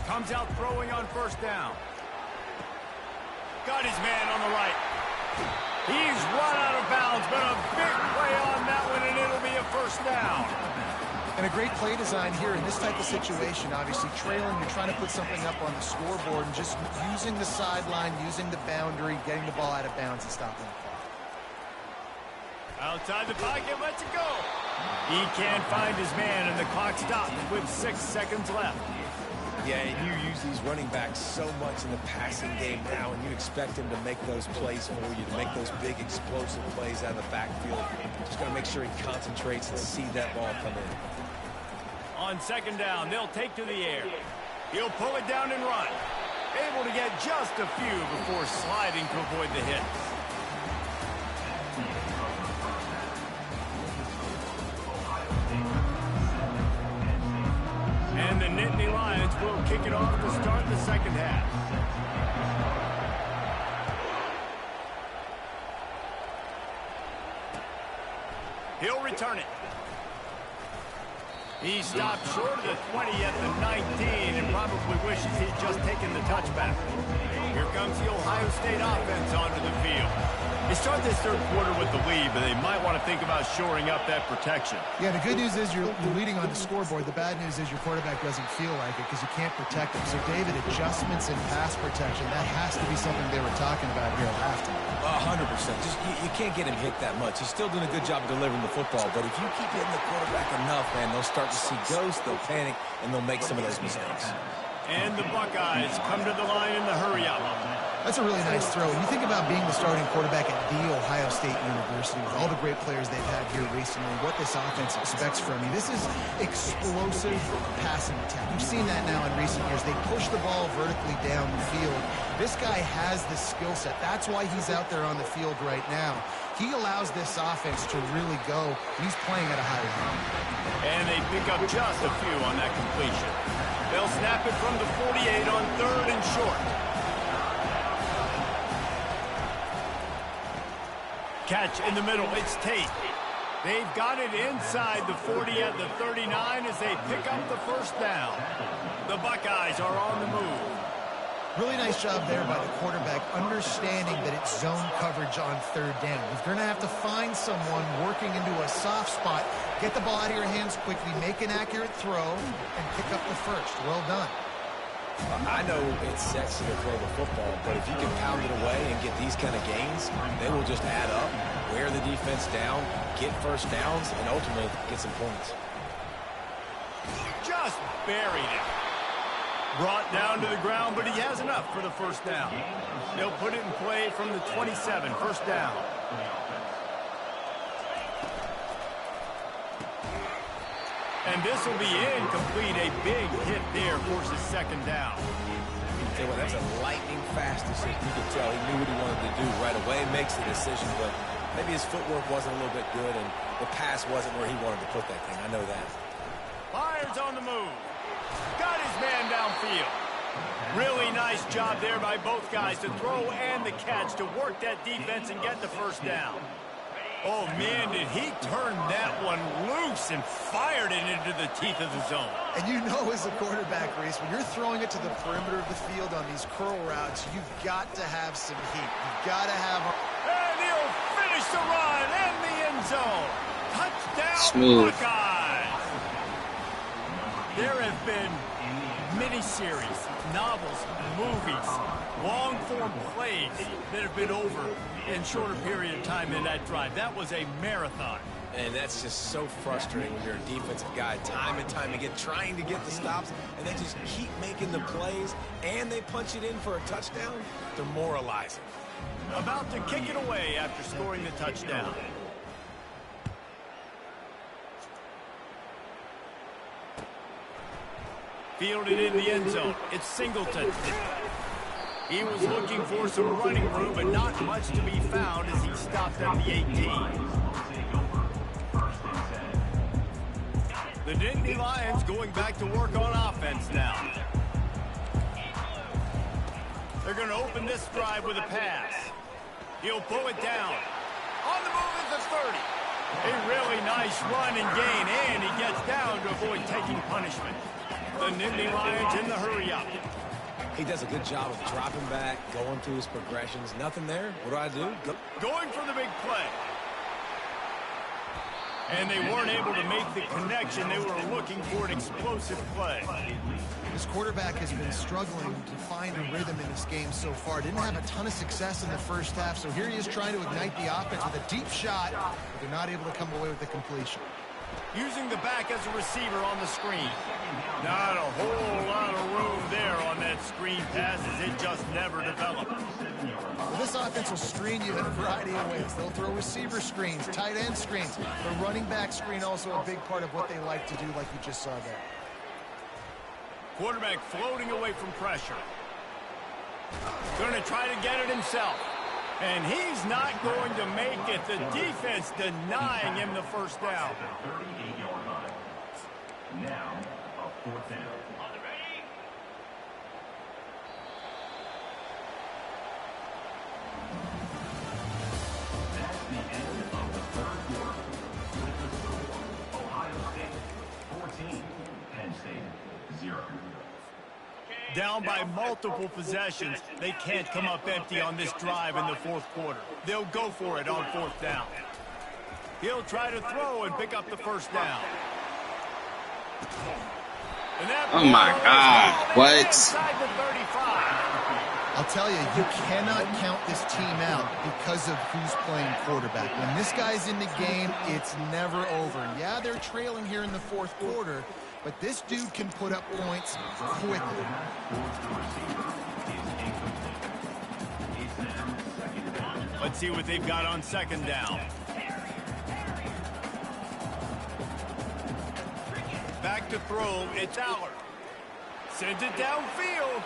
Comes out throwing on 1st down. Got his man on the right. He's run out of bounds, but a big play on that one, and it'll be a 1st down. And a great play design here in this type of situation. Obviously trailing, you're trying to put something up on the scoreboard and just using the sideline, using the boundary, getting the ball out of bounds and stopping the clock. Outside the pocket, lets it go. He can't find his man, and the clock stops with 6 seconds left. Yeah, and you use these running backs so much in the passing game now, and you expect him to make those plays for you, to make those big explosive plays out of the backfield. Just got to make sure he concentrates and see that ball come in. On 2nd down, they'll take to the air. He'll pull it down and run. Able to get just a few before sliding to avoid the hit. And the Nittany Lions will kick it off to start the 2nd half. He'll return it. He stopped short of the 20 at the 19 and probably wishes he'd just taken the touchback. Here comes the Ohio State offense onto the field. They start this 3rd quarter with the lead, but they might want to think about shoring up that protection. Yeah, the good news is you're leading on the scoreboard. The bad news is your quarterback doesn't feel like it because you can't protect him. So, David, adjustments in pass protection, that has to be something they were talking about here at halftime. 100%. Just you can't get him hit that much. He's still doing a good job delivering the football, but if you keep hitting the quarterback enough, man, they'll start to see ghosts, they'll panic, and they'll make some of those mistakes. And the Buckeyes come to the line in the hurry-up. That's a really nice throw. And you think about being the starting quarterback at The Ohio State University with all the great players they've had here recently, what this offense expects from you. This is explosive passing attack. You've seen that now in recent years. They push the ball vertically down the field. This guy has the skill set. That's why he's out there on the field right now. He allows this offense to really go. He's playing at a high level. And they pick up just a few on that completion. They'll snap it from the 48 on 3rd and short. Catch in the middle, it's Tate. They've got it inside the 40 at the 39 as they pick up the 1st down. The Buckeyes are on the move. Really nice job there by the quarterback, understanding that it's zone coverage on third down. You're going to have to find someone working into a soft spot, get the ball out of your hands quickly, make an accurate throw, and pick up the first. Well done. I know it's sexy to throw the football, but if you can pound it away and get these kind of gains, they will just add up, wear the defense down, get first downs, and ultimately get some points. Just buried it. Brought down to the ground, but he has enough for the first down. They'll put it in play from the 27, first down. And this will be incomplete. A big hit there forces second down. Tell you what, that's a lightning fast decision. You can tell he knew what he wanted to do right away, makes the decision, but maybe his footwork wasn't a little bit good and the pass wasn't where he wanted to put that thing. I know that. Myers on the move. Got his man downfield. Really nice job there by both guys to throw and the catch to work that defense and get the first down. Oh, man, did he turn that one loose and fired it into the teeth of the zone. And you know as a quarterback, Reese, when you're throwing it to the perimeter of the field on these curl routes, you've got to have some heat. You've got to have... And he'll finish the run in the end zone. Touchdown, Smooth. Buckeyes. There have been miniseries, novels, movies, long-form plays that have been over in shorter period of time in that drive. That was a marathon. And that's just so frustrating when you're a defensive guy time and time again trying to get the stops, and they just keep making the plays, and they punch it in for a touchdown. Demoralizing. About to kick it away after scoring the touchdown. Fielded in the end zone. It's Singleton. He was looking for some running room, but not much to be found as he stopped at the 18. The Nittany Lions going back to work on offense now. They're going to open this drive with a pass. He'll pull it down. On the move is the 30. A really nice run and gain, and he gets down to avoid taking punishment. The Nittany Lions in the hurry-up. He does a good job of dropping back, going through his progressions. Nothing there. What do? Going for the big play. And they weren't able to make the connection. They were looking for an explosive play. This quarterback has been struggling to find a rhythm in this game so far. Didn't have a ton of success in the first half, so here he is trying to ignite the offense with a deep shot, but they're not able to come away with the completion. Using the back as a receiver on the screen. Not a whole lot of room there on that screen pass as it just never developed. Well, this offense will screen you in a variety of ways. They'll throw receiver screens, tight end screens. The running back screen also a big part of what they like to do, like you just saw there. Quarterback floating away from pressure. Going to try to get it himself. And he's not going to make it. The defense denying him the first down. Now, a fourth down. That's the end of the third quarter. With the score, Ohio State 14, Penn State 0. Down by multiple possessions, they can't come up empty on this drive in the fourth quarter. They'll go for it on fourth down. He'll try to throw and pick up the first down. Oh my God, what? I'll tell you, you cannot count this team out because of who's playing quarterback. When this guy's in the game, it's never over. Yeah, they're trailing here in the fourth quarter, but this dude can put up points quickly. Let's see what they've got on second down. Back to throw, it's Aller. Sends it downfield.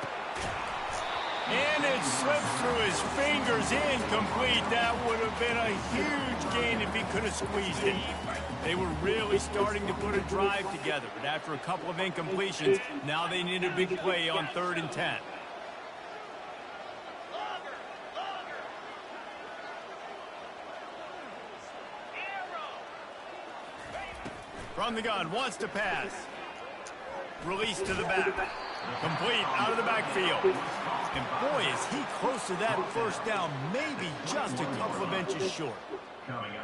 And it slips through his fingers, incomplete. That would have been a huge gain if he could have squeezed it. They were really starting to put a drive together, but after a couple of incompletions, now they need a big play on 3rd and 10. From the gun, wants to pass. Release to the back. Complete out of the backfield. And boy, is he close to that first down, maybe just a couple of inches short.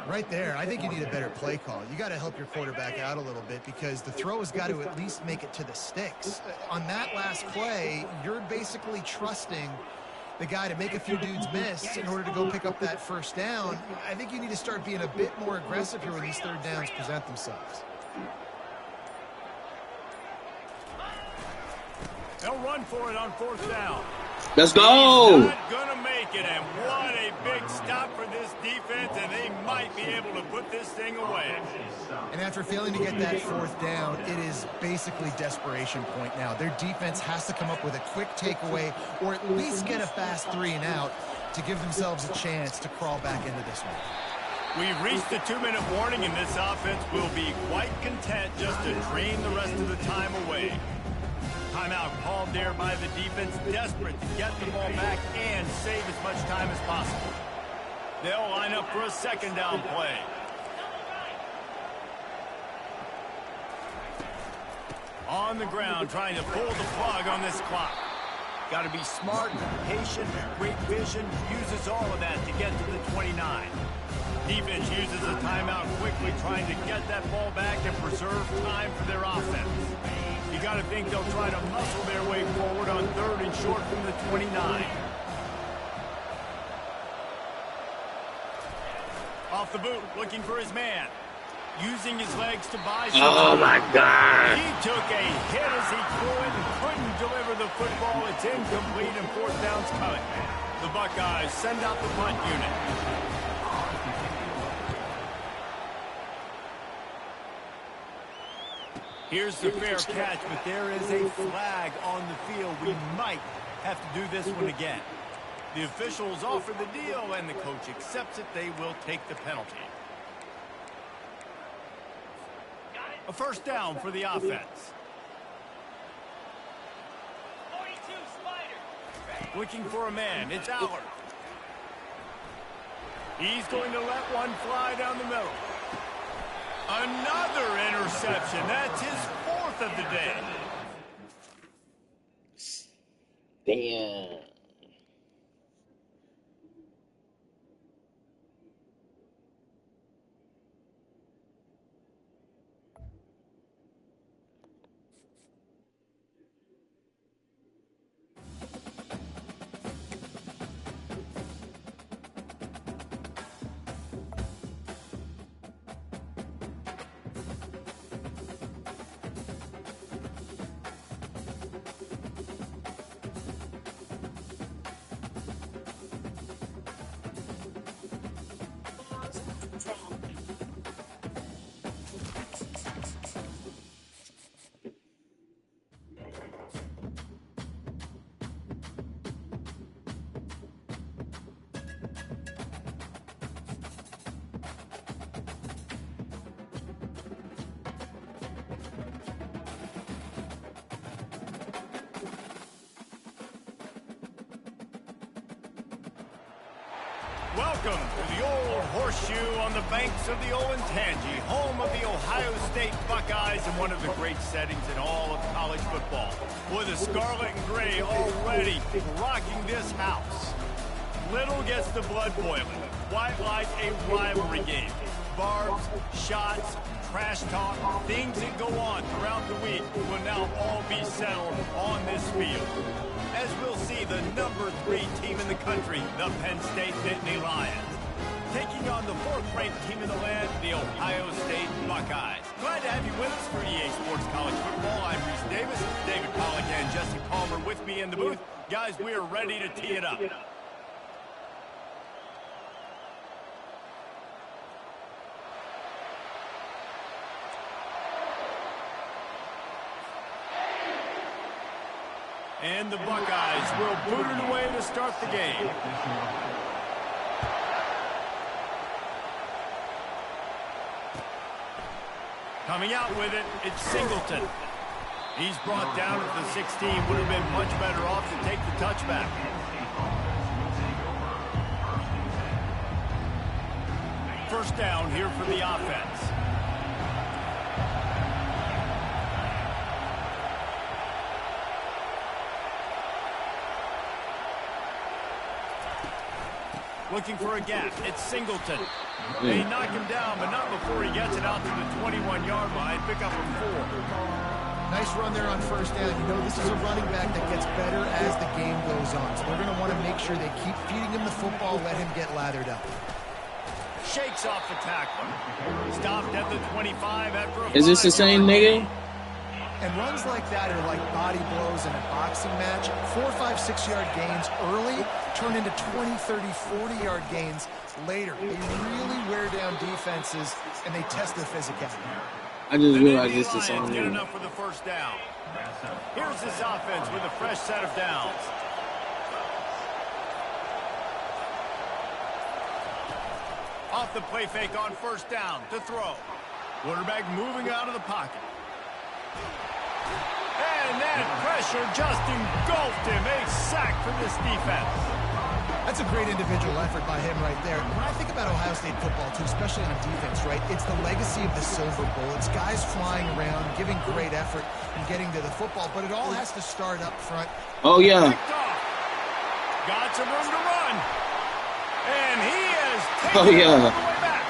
Right there, I think you need a better play call. You got to help your quarterback out a little bit because the throw has got to at least make it to the sticks. On that last play, you're basically trusting the guy to make a few dudes miss in order to go pick up that first down. I think you need to start being a bit more aggressive here when these third downs present themselves. They'll run for it on fourth down. Let's go. He's not going to make it, and what a big stop for this defense, and they might be able to put this thing away. And after failing to get that fourth down, it is basically desperation point now. Their defense has to come up with a quick takeaway or at least get a fast 3-and-out to give themselves a chance to crawl back into this one. We've reached the 2-minute warning, and this offense will be quite content just to drain the rest of the time away. Timeout called there by the defense, desperate to get the ball back and save as much time as possible. They'll line up for a second down play. On the ground, trying to pull the plug on this clock. Got to be smart, patient, great vision, uses all of that to get to the 29. Defense uses a timeout quickly, trying to get that ball back and preserve time for their offense. You got to think they'll try to muscle their way forward on third and short from the 29. Off the boot, looking for his man. Using his legs to buy some Oh, my God. He took a hit as he threw it and couldn't deliver the football. It's incomplete and fourth down's coming. The Buckeyes send out the punt unit. Here's the fair catch, but there is a flag on the field. We might have to do this one again. The officials offer the deal, and the coach accepts it. They will take the penalty. A first down for the offense. 42 Spider. Looking for a man. It's Aller. He's going to let one fly down the middle. Another interception. That's his fourth of the day. Damn. Welcome to the old horseshoe on the banks of the Olentangy, home of the Ohio State Buckeyes and one of the great settings in all of college football. With the scarlet and gray already rocking this house. Little gets the blood boiling. White light a rivalry game. Barbs, shots, trash talk, things that go on throughout the week will now all be settled on this field. As we'll see the number 3 team in the country, the Penn State Nittany Lions, taking on the 4th-ranked team in the land, the Ohio State Buckeyes. Glad to have you with us for EA Sports College Football. I'm Reese Davis, David Pollack and Jesse Palmer with me in the booth. Guys, we are ready to tee it up. And the Buckeyes will boot it away to start the game. Coming out with it, it's Singleton. He's brought down at the 16. Would have been much better off to take the touchback. First down here for the offense. Looking for a gap. It's Singleton. They knock him down, but not before he gets it out to the 21-yard line. Pick up a 4. Nice run there on first down. You know, this is a running back that gets better as the game goes on. So they're going to want to make sure they keep feeding him the football, let him get lathered up. Shakes off the tackle. Stopped at the 25 after a Is this the same nigga? And runs like that are like body blows in a boxing match. 4, 5, 6-yard gains early turn into 20, 30, 40-yard gains later. They really wear down defenses, and they test their physicality. I just realized this is something Get new. enough for the first down. Here's this offense with a fresh set of downs. Off the play fake on first down to throw. Quarterback moving out of the pocket. And that pressure just engulfed him. A sack for this defense. That's a great individual effort by him right there. When I think about Ohio State football, too, especially on defense, right, it's the legacy of the Silver Bowl. It's guys flying around, giving great effort, and getting to the football. But it all has to start up front. Oh, yeah. Got some room to run. And he is taking Oh, yeah. it all the way back.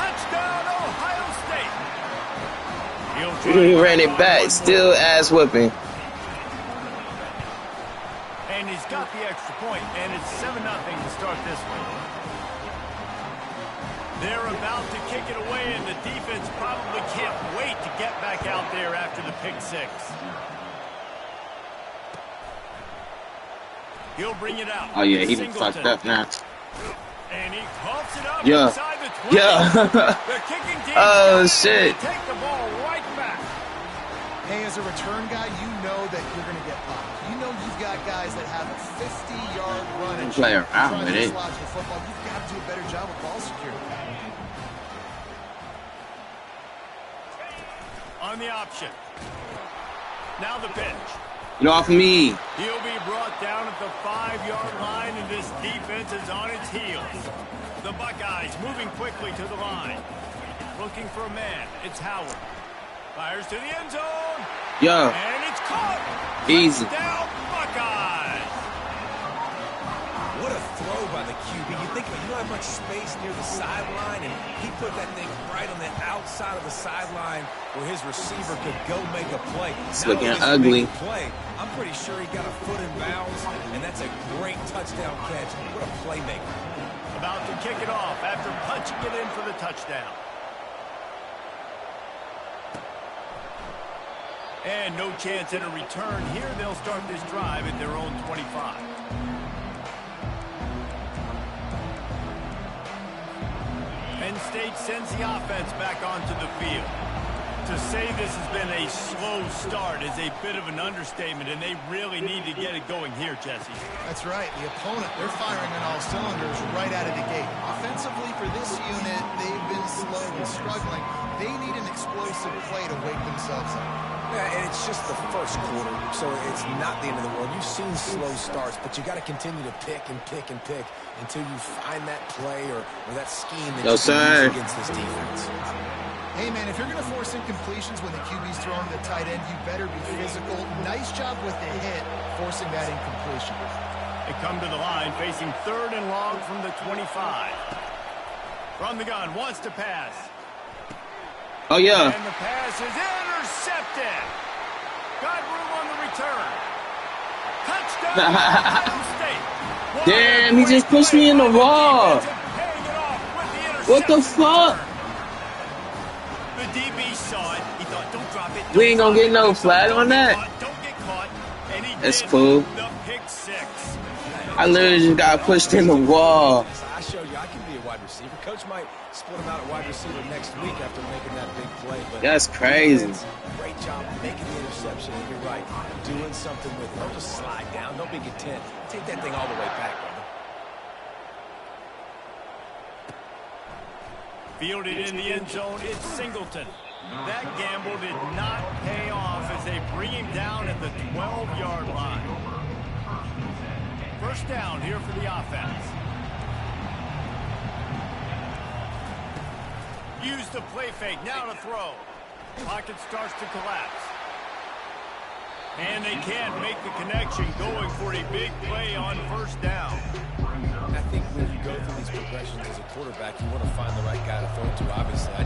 Touchdown, Ohio State. He ran it back, still ass whipping. And he's got the extra point, and it's 7-0 to start this one. They're about to kick it away, and the defense probably can't wait to get back out there after the pick six. He'll bring it out. Oh, yeah, he Singleton. fucked up now. And he coughs it up Yeah. inside the 20. Yeah. The kicking team Oh, shit. take the ball right back. Hey, as a return guy, you know that you're going to get popped. You know you've got guys that have a 50-yard run and Play around trying with to it. dislodge the football. You've got to do a better job of ball security. On the option. Now the pitch. Get off me. He'll be brought down at the 5-yard line, and this defense is on its heels. The Buckeyes moving quickly to the line. Looking for a man. It's Howard. Fires to the end zone. Yeah. And it's caught. Easy. Down Buckeyes. What a throw by the QB. You think you don't have much space near the sideline, and he put that thing right on the outside of the sideline where his receiver could go make a play. It's Not looking only does he ugly. make a play, I'm pretty sure he got a foot in bounds, and that's a great touchdown catch. What a playmaker. About to kick it off after punching it in for the touchdown. And no chance at a return here. They'll start this drive at their own 25. Penn State sends the offense back onto the field. To say this has been a slow start is a bit of an understatement, and they really need to get it going here, Jesse. That's right. The opponent, they're firing on all cylinders right out of the gate. Offensively for this unit, they've been slow and struggling. They need an explosive play to wake themselves up. Yeah, and it's just the first quarter, so it's not the end of the world. You've seen slow starts, but you got to continue to pick and pick and pick until you find that play or that scheme that you can use against this defense. Hey, man, if you're going to force incompletions when the QB's throwing to the tight end, you better be physical. Nice job with the hit, forcing that incompletion. They come to the line, facing 3rd and long from the 25. From the gun, wants to pass. Oh, yeah. And the pass is intercepted. Got room on the return. Touchdown, Penn State. Damn, he just pushed me in the wall. What the fuck? The DB saw it. He thought, don't drop it. We ain't gonna get no flag on that. Don't get caught. And he That's did cool. the pick six. I literally just got pushed in the wall. I showed you I can be a wide receiver. Coach might split him out at wide receiver next week after making that big play. But That's crazy. Great job making the interception. And you're right, doing something with it. Don't just slide down. Don't be content. Take that thing all the way back, brother. Fielded in the end zone, it's Singleton. That gamble did not pay off as they bring him down at the 12-yard line. First down here for the offense. Use the play fake, now to throw. Pocket starts to collapse. And they can't make the connection, going for a big play on first down. I think when you go through these progressions as a quarterback, you want to find the right guy to throw it to, obviously. I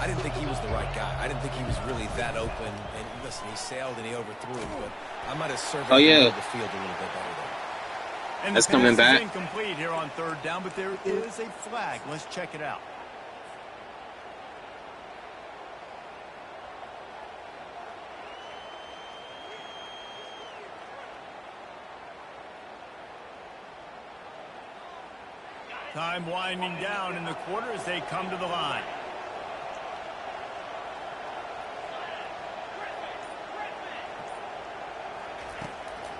didn't think he was the right guy. I didn't think he was really that open. And listen, he sailed and he overthrew it, but I might have surveyed the field a little bit better there. And that's the pass coming back. is incomplete here on third down, but there is a flag. Let's check it out. Time winding down in the quarter as they come to the line.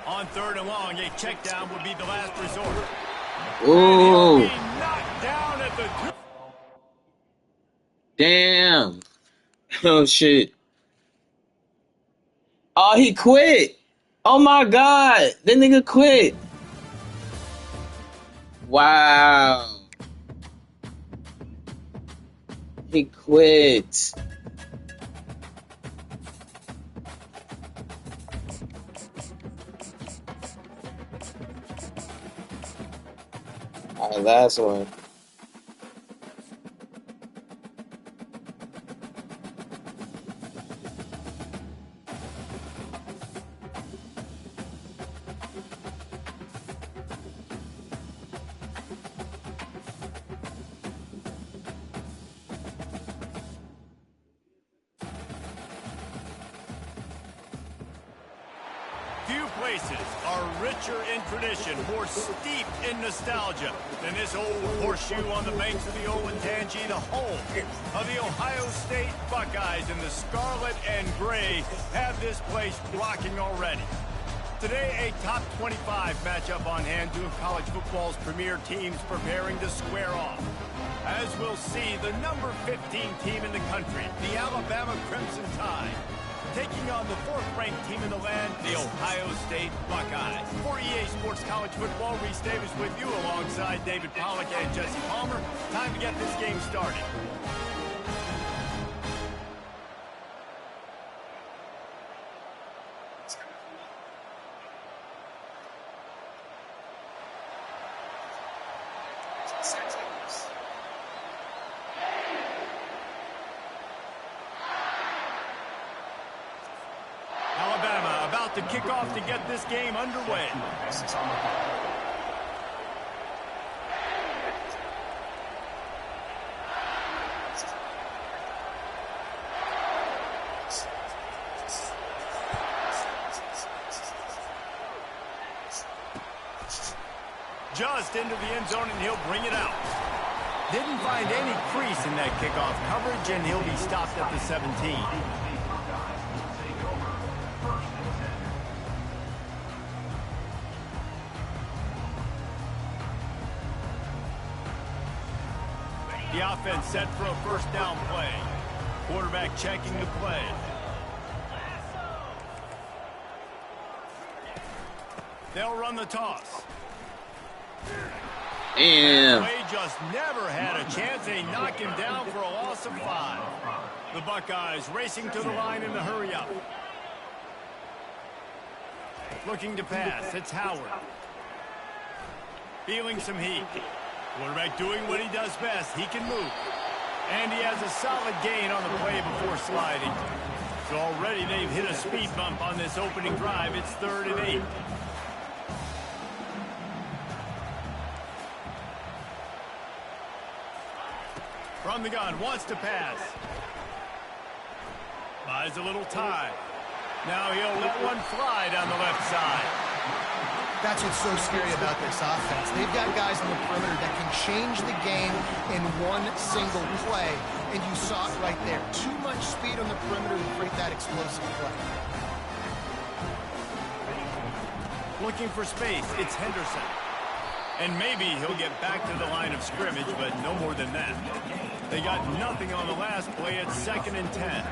On third and long, a check down would be the last resort. Ooh. Knocked down at the Damn. Oh, shit. Oh, he quit. Oh, my God. That nigga quit. Wow. He quit. All right, last one. Few places are richer in tradition, more steeped in nostalgia than this old horseshoe on the banks of the Olentangy, the home of the Ohio State Buckeyes. And the scarlet and gray have this place rocking already. Today, a top 25 matchup on hand, two of college football's premier teams preparing to square off. As we'll see, the number 15 team in the country, the Alabama Crimson Tide, taking on the fourth-ranked team in the land, the Ohio State Buckeyes. For EA Sports College Football, Reese Davis with you alongside David Pollack and Jesse Palmer. Time to get this game started. Alabama about to kick off to get this game underway. Just into the end zone, and he'll bring it out. Didn't find any crease in that kickoff coverage, and he'll be stopped at the 17. The offense set for a first down play. Quarterback checking the play. They'll run the toss. Damn. They just never had a chance. They knock him down for a loss of 5. The Buckeyes racing to the line in the hurry up. Looking to pass. It's Howard. Feeling some heat. Quarterback doing what he does best. He can move. And he has a solid gain on the play before sliding. So already they've hit a speed bump on this opening drive. It's 3rd and 8. From the gun, wants to pass. Buys a little time. Now he'll let one fly down the left side. That's what's so scary about this offense. They've got guys on the perimeter that can change the game in one single play. And you saw it right there. Too much speed on the perimeter to create that explosive play. Looking for space, it's Henderson. And maybe he'll get back to the line of scrimmage, but no more than that. They got nothing on the last play. It's 2nd and 10.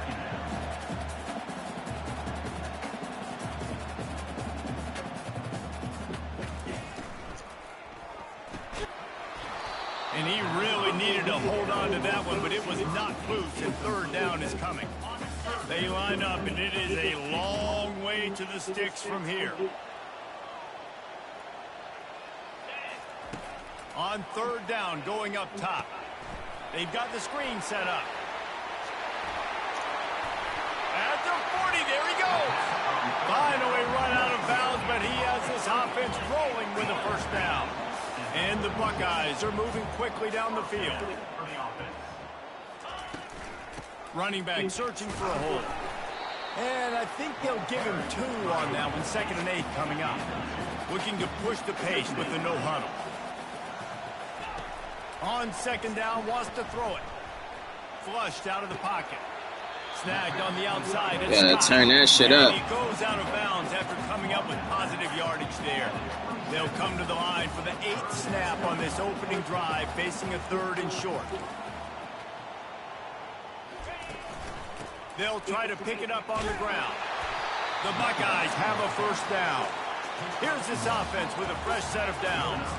And he really needed to hold on to that one, but it was not loose, and 3rd down is coming. They line up, and it is a long way to the sticks from here. On third down, going up top. They've got the screen set up. At the 40, there he goes. Finally run out of bounds, but he has this offense rolling with a first down. And the Buckeyes are moving quickly down the field. Running back searching for a hole. And I think they'll give him 2 on that one. 2nd and 8 coming up. Looking to push the pace with the no huddle. On 2nd down, wants to throw it. Flushed out of the pocket. Snagged on the outside. Gotta turn that shit up. He goes out of bounds after coming up with positive yardage there. They'll come to the line for the 8th snap on this opening drive, facing a 3rd and short. They'll try to pick it up on the ground. The Buckeyes have a first down. Here's this offense with a fresh set of downs.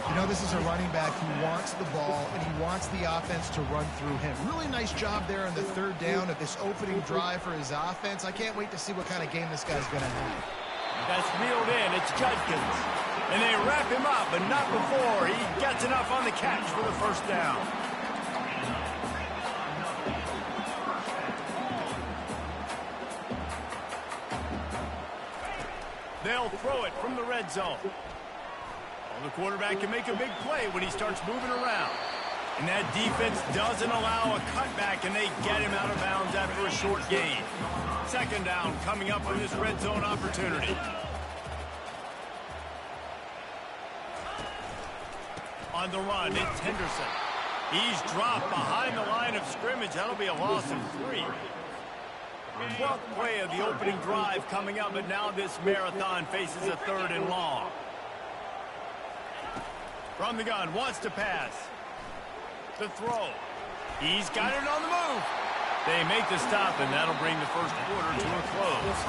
You know, this is a running back who wants the ball, and he wants the offense to run through him. Really nice job there on the 3rd down of this opening drive for his offense. I can't wait to see what kind of game this guy's going to have. That's reeled in. It's Judkins. And they wrap him up, but not before he gets enough on the catch for the first down. They'll throw it from the red zone. Well, the quarterback can make a big play when he starts moving around. And that defense doesn't allow a cutback, and they get him out of bounds after a short gain. 2nd down coming up on this red zone opportunity. On the run, it's Henderson. He's dropped behind the line of scrimmage. That'll be a loss of 3. 12th play of the opening drive coming up, but now this marathon faces a 3rd and long. From the gun, wants to pass. The throw. He's got it on the move. They make the stop, and that'll bring the first quarter to a close.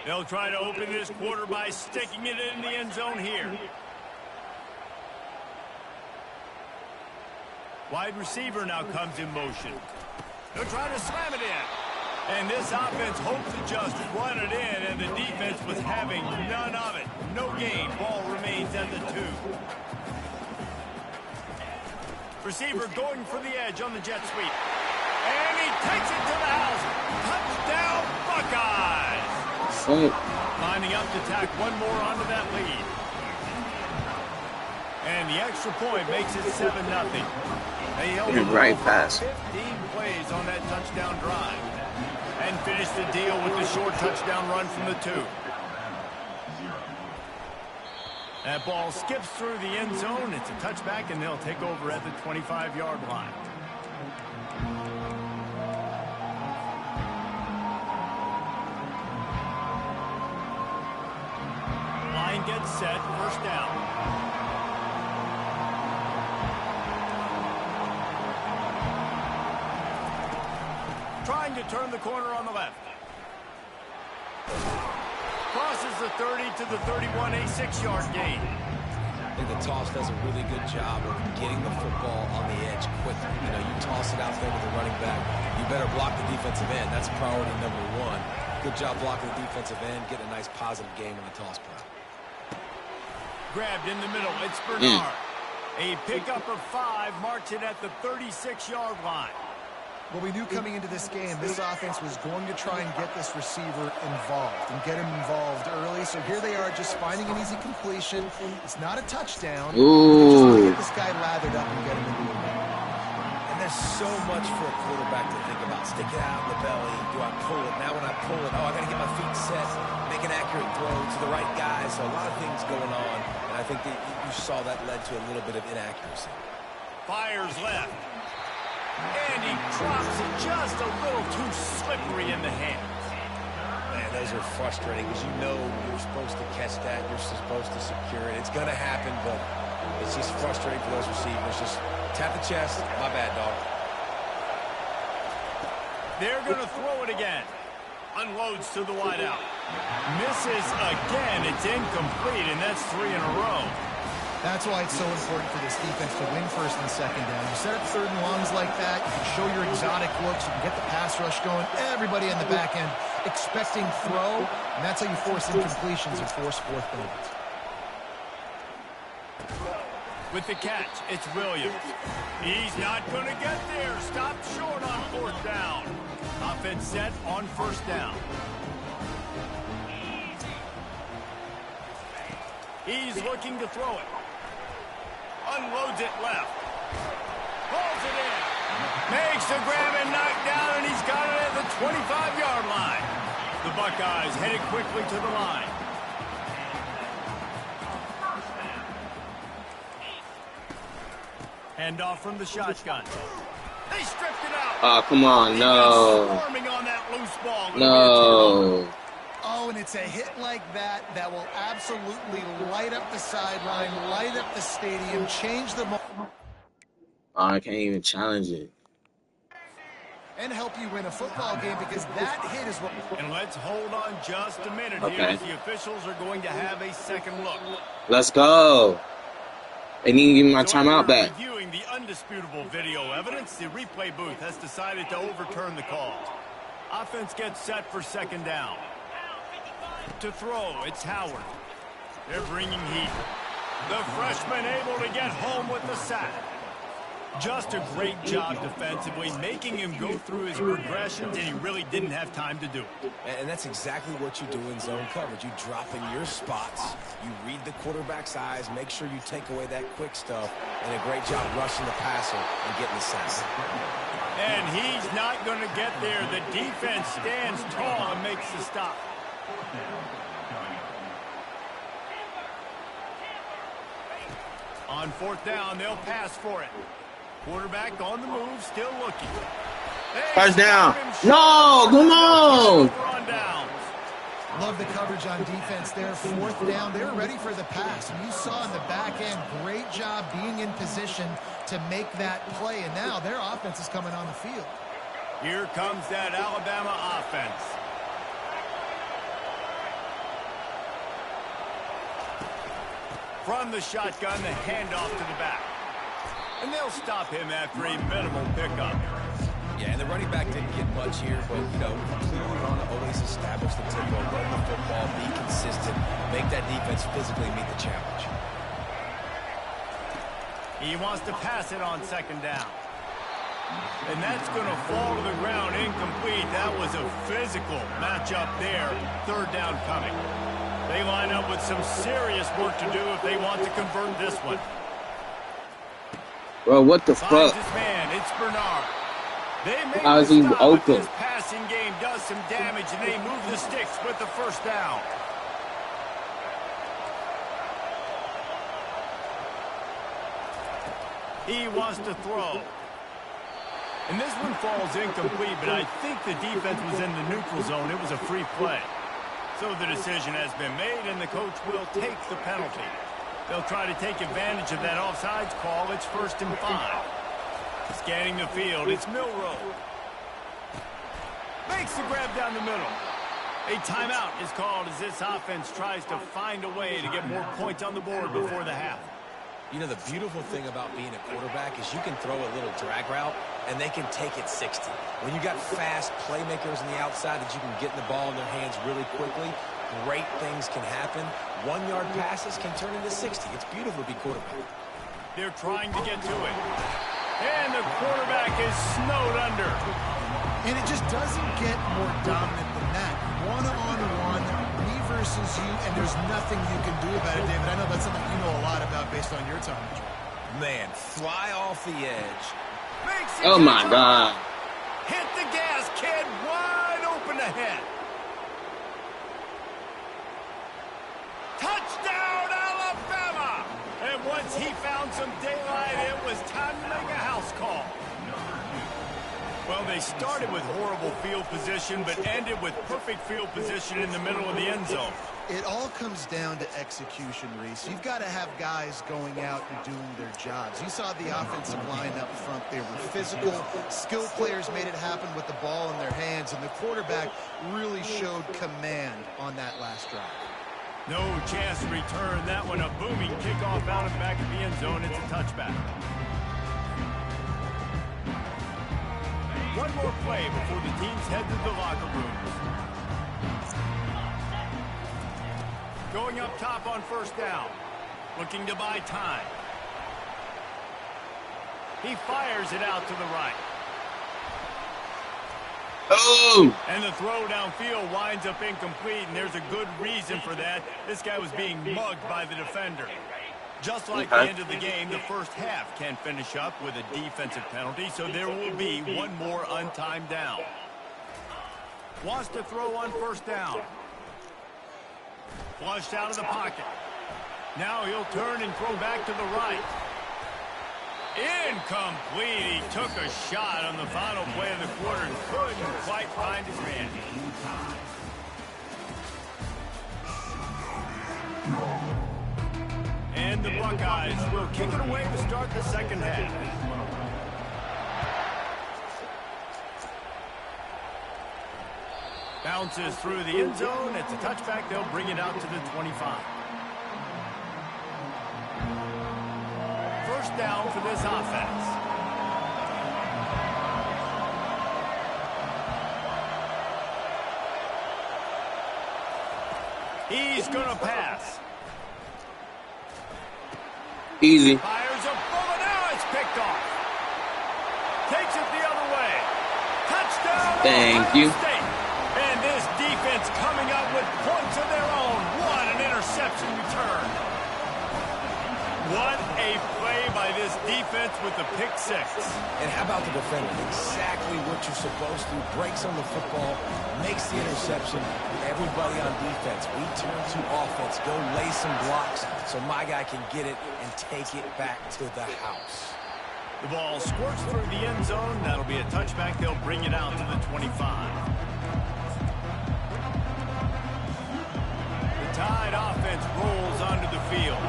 They'll try to open this quarter by sticking it in the end zone here. Wide receiver now comes in motion. They'll try to slam it in. And this offense hoped to just run it in, and the defense was having none of it. No gain. Ball remains at the 2. Receiver going for the edge on the jet sweep. And he takes it to the house. Touchdown, Buckeyes. Lining up to tack one more onto that lead. And the extra point makes it 7-0. They held right pass. 15 plays on that touchdown drive. And finish the deal with the short touchdown run from the 2. That ball skips through the end zone. It's a touchback, and they'll take over at the 25-yard line. Line gets set, first down. Trying to turn the corner on the left. Crosses the 30 to the 31, a 6-yard gain. I think the toss does a really good job of getting the football on the edge quickly. You know, you toss it out there with the running back, you better block the defensive end. That's priority number 1. Good job blocking the defensive end, getting a nice positive game on the toss play. Grabbed in the middle, it's Bernard. A pickup of 5 marks it at the 36-yard line. Well, we knew coming into this game, this offense was going to try and get this receiver involved and get him involved early. So here they are just finding an easy completion. It's not a touchdown. Just trying to get this guy lathered up and get him into the game. And there's so much for a quarterback to think about. Stick it out in the belly. Do I pull it? Now when I pull it, I got to get my feet set, make an accurate throw to the right guy. So a lot of things going on. And I think that you saw that led to a little bit of inaccuracy. Fires left. And he drops it just a little too slippery in the hands. Man, those are frustrating because you know you're supposed to catch that. You're supposed to secure it. It's going to happen, but it's just frustrating for those receivers. Just tap the chest. My bad, dog. They're going to throw it again. Unloads to the wideout. Misses again. It's incomplete, and that's 3 in a row. That's why it's so important for this defense to win first and second down. You set up 3rd and longs like that, you can show your exotic looks, you can get the pass rush going. Everybody in the back end expecting throw, and that's how you force incompletions and force fourth downs. With the catch, it's Williams. He's not going to get there. Stopped short on fourth down. Offense set on first down. He's looking to throw it. Unloads it left. Pulls it in. Makes the grab and knocked down, and he's got it at the 25-yard line. The Buckeyes headed quickly to the line. Handoff from the shotgun. They stripped it out. Oh, come on, no. Swarming on that loose ball. No. Oh, and it's a hit like that that will absolutely light up the sideline, light up the stadium, change the moment. Oh, I can't even challenge it. And help you win a football game, because that hit is what... And let's hold on just a minute here, as the officials are going to have a second look. Let's go. They need to give me my timeout back. Reviewing the undisputable video evidence, the replay booth has decided to overturn the call. Offense gets set for second down. To throw, it's Howard. They're bringing heat. The freshman able to get home with the sack. Just a great job defensively, making him go through his progressions, and he really didn't have time to do it. And that's exactly what you do in zone coverage. You drop in your spots, you read the quarterback's eyes, make sure you take away that quick stuff, and a great job rushing the passer and getting the sack. And he's not going to get there. The defense stands tall and makes the stop. On fourth down, they'll pass for it. Quarterback on the move, still looking. First down. No, come on. Love the coverage on defense there. Fourth down, they're ready for the pass. And you saw in the back end, great job being in position to make that play. And now their offense is coming on the field. Here comes that Alabama offense. From the shotgun, the handoff to the back. And they'll stop him after a minimal pickup. Yeah, and the running back didn't get much here, but, you know, clearly want to always establish the tempo, run the football, be consistent, make that defense physically meet the challenge. He wants to pass it on second down. And that's going to fall to the ground incomplete. That was a physical matchup there. Third down coming. They line up with some serious work to do if they want to convert this one. Bro, what the fuck? His man, it's Bernard. They make How is the he stop, open? This passing game does some damage, and they move the sticks with the first down. He wants to throw. And this one falls incomplete, but I think the defense was in the neutral zone. It was a free play. So the decision has been made, and the coach will take the penalty. They'll try to take advantage of that offsides call. It's 1st and 5. Scanning the field, it's Milroe. Makes the grab down the middle. A timeout is called as this offense tries to find a way to get more points on the board before the half. You know, the beautiful thing about being a quarterback is you can throw a little drag route, and they can take it 60. When you got fast playmakers on the outside that you can get the ball in their hands really quickly, great things can happen. 1-yard passes can turn into 60. It's beautiful to be quarterback. They're trying to get to it. And the quarterback is snowed under. And it just doesn't get more dominant than that. One-on-one, me versus you, and there's nothing you can do about it, David. I know that's something you know a lot about based on your time. Man, fly off the edge. Oh, my God. Hit the gas, kid. Wide open ahead. Touchdown, Alabama! And once he found some daylight, it was time to make a house call. Well, they started with horrible field position, but ended with perfect field position in the middle of the end zone. It all comes down to execution, Reese. You've got to have guys going out and doing their jobs. You saw the offensive line up front. They were physical. Skilled players made it happen with the ball in their hands, and the quarterback really showed command on that last drive. No chance to return that one. A booming kickoff out of the back of the end zone. It's a touchback. One more play before the teams head to the locker rooms. Going up top on first down. Looking to buy time. He fires it out to the right. Oh! And the throw downfield winds up incomplete, and there's a good reason for that. This guy was being mugged by the defender. Just like the end of the game, the first half can finish up with a defensive penalty, so there will be one more untimed down. Wants to throw on first down. Flushed out of the pocket. Now he'll turn and throw back to the right. Incomplete. He took a shot on the final play of the quarter and couldn't quite find his man. And the Buckeyes will kick it away to start the second half. Bounces through the end zone. It's a touchback. They'll bring it out to the 25. First down for this offense. He's going to pass. Easy. Fires a bullet. Now it's picked off. Takes it the other way. Touchdown. Thank you. State. And this defense coming up with points of their own. What an interception return. What a play by this defense with the pick six. And how about the defender? Exactly what you're supposed to. Breaks on the football, makes the interception. Everybody on defense, we turn to offense. Go lay some blocks so my guy can get it and take it back to the house. The ball squirts through the end zone. That'll be a touchback. They'll bring it out to the 25. The Tide offense rolls onto the field.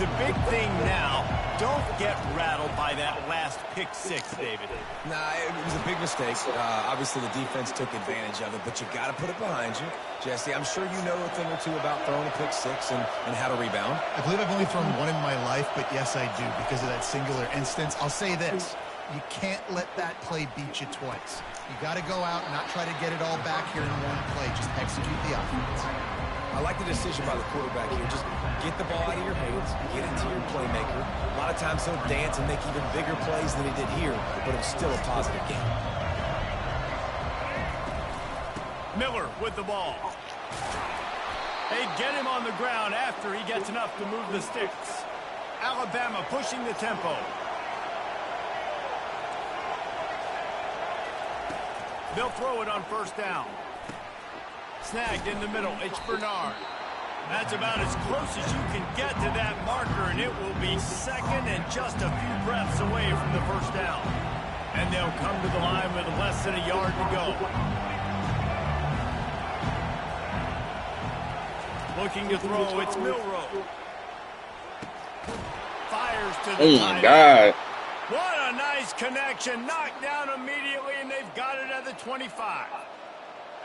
The big thing now, don't get rattled by that last pick six, David. Nah, it was a big mistake. Obviously, the defense took advantage of it, but you got to put it behind you. Jesse, I'm sure you know a thing or two about throwing a pick six and how to rebound. I believe I've only thrown one in my life, but yes, I do, because of that singular instance. I'll say this. You can't let that play beat you twice. You got to go out and not try to get it all back here in one play. Just execute the offense. I like the decision by the quarterback here. Just get the ball out of your hands, get it to your playmaker. A lot of times he'll dance and make even bigger plays than he did here, but it was still a positive game. Miller with the ball. They get him on the ground after he gets enough to move the sticks. Alabama pushing the tempo. They'll throw it on first down. Snagged in the middle. It's Bernard. That's about as close as you can get to that marker, and it will be second and just a few breaths away from the first down. And they'll come to the line with less than a yard to go. Looking to throw, it's Milroe. Fires to the Oh, my God. What a nice connection. Knocked down immediately, and they've got it at the 25.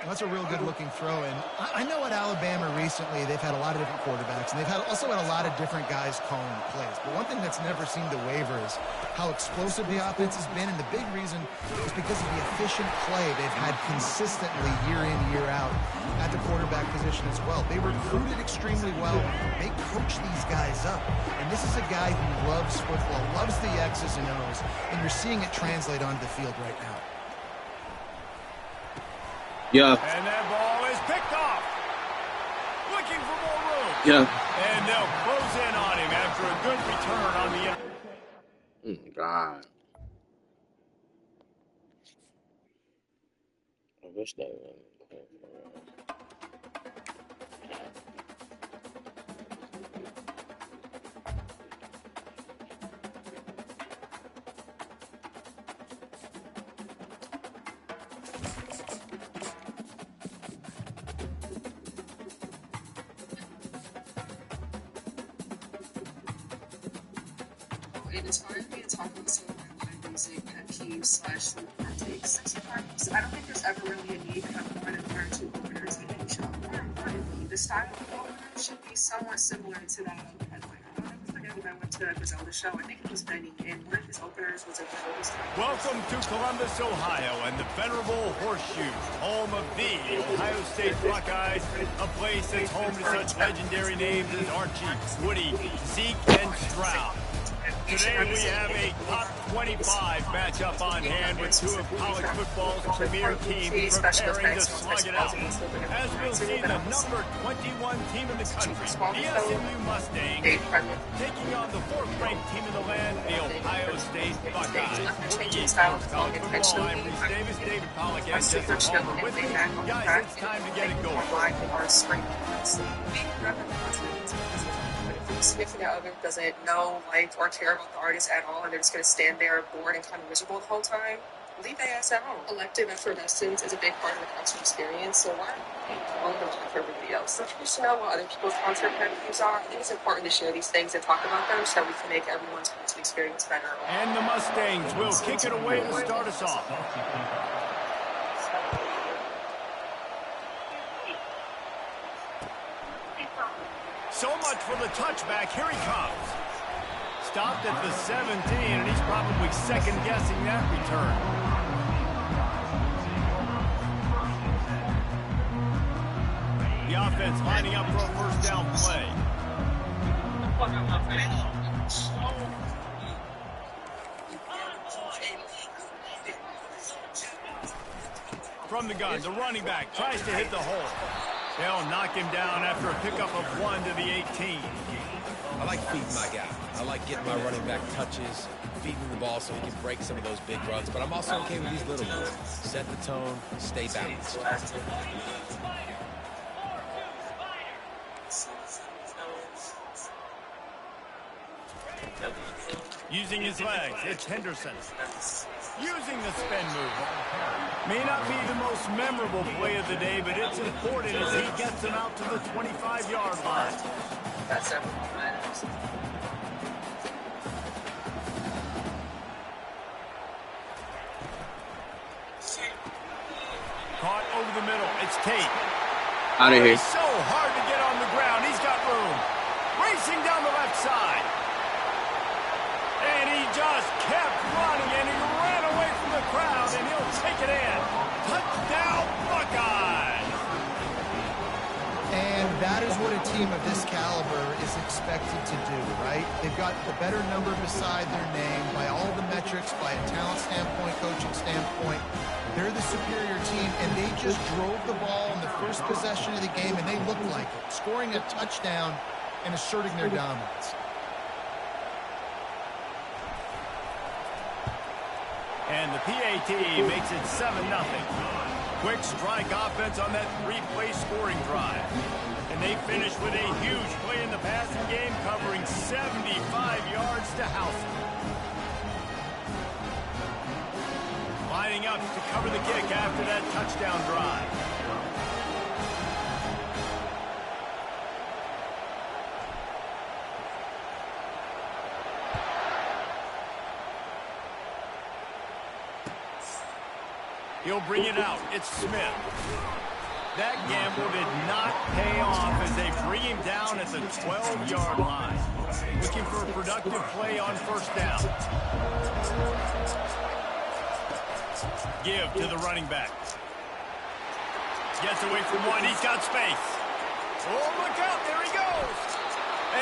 That's a real good-looking throw. And I know at Alabama recently they've had a lot of different quarterbacks, and they've also had a lot of different guys calling plays. But one thing that's never seemed to waver is how explosive the offense has been. And the big reason is because of the efficient play they've had consistently year in, year out at the quarterback position as well. They recruited extremely well. They coach these guys up. And this is a guy who loves football, loves the X's and O's, and you're seeing it translate onto the field right now. Yeah. And that ball is picked off. Looking for more room. Yeah. And they'll close in on him after a good return on the end. Oh, God. I wish that was. It's hard for me to talk about some of my music pet peeves / takes sometimes. I don't think there's ever really a need to have one and learn two openers in each other. More importantly, the style of the opener should be somewhat similar to that of the headliner. I'll never forget when I went to the Griselda show. I think it was Benny, and one of his openers was a Welcome to Columbus, Ohio, and the venerable Horseshoe, home of the Ohio State Buckeyes, a place that's home to such legendary names as Archie, Woody, Zeke, and Stroud. Today we have a top 25 matchup on hand with two of college football's premier teams preparing to slug it out. As we'll see, the number 21 team in the country, the SMU Mustangs, taking on the fourth-ranked team in the land, the Ohio State Buckeyes. College football, I'm Reese Davis, David Pollack, and Jesse Palmer with me. Guys, it's time to get it going. Significant other doesn't know, like, or care about the artist at all, and they're just going to stand there bored and kind of miserable the whole time, leave their ass at home. Elective effervescence is a big part of the concert experience, so why on the line for everybody else? So you should know what other people's concert pet peeves are. I think it's important to share these things and talk about them so we can make everyone's concert experience better. And the Mustangs will kick it away to start us off. So much for the touchback. Here he comes. Stopped at the 17, and he's probably second-guessing that return. The offense lining up for a first down play. From the gun, the running back tries to hit the hole. They'll knock him down after a pickup of 1 to the 18. I like feeding my guy. I like getting my running back touches, feeding the ball so he can break some of those big runs. But I'm also okay with these little ones. Set the tone, stay balanced. Using his legs, it's Henderson. Using the spin move. May not be the most memorable play of the day, but it's important as he gets him out to the 25-yard line. That's everything matters. Caught over the middle. It's Tate. Out of here. It's so hard to get on the ground. He's got room. Racing down the left side. And he just kept running, and he ran away from the crowd, and he'll take it in. Touchdown, Buckeyes! And that is what a team of this caliber is expected to do, right? They've got the better number beside their name by all the metrics, by a talent standpoint, coaching standpoint. They're the superior team, and they just drove the ball in the first possession of the game, and they looked like it, scoring a touchdown and asserting their dominance. And the PAT makes it 7-0. Quick strike offense on that three-play scoring drive. And they finish with a huge play in the passing game, covering 75 yards to house it. Lining up to cover the kick after that touchdown drive. He'll bring it out. It's Smith. That gamble did not pay off as they bring him down at the 12-yard line. Looking for a productive play on first down. Give to the running back. Gets away from one. He's got space. Oh, look out. There he goes.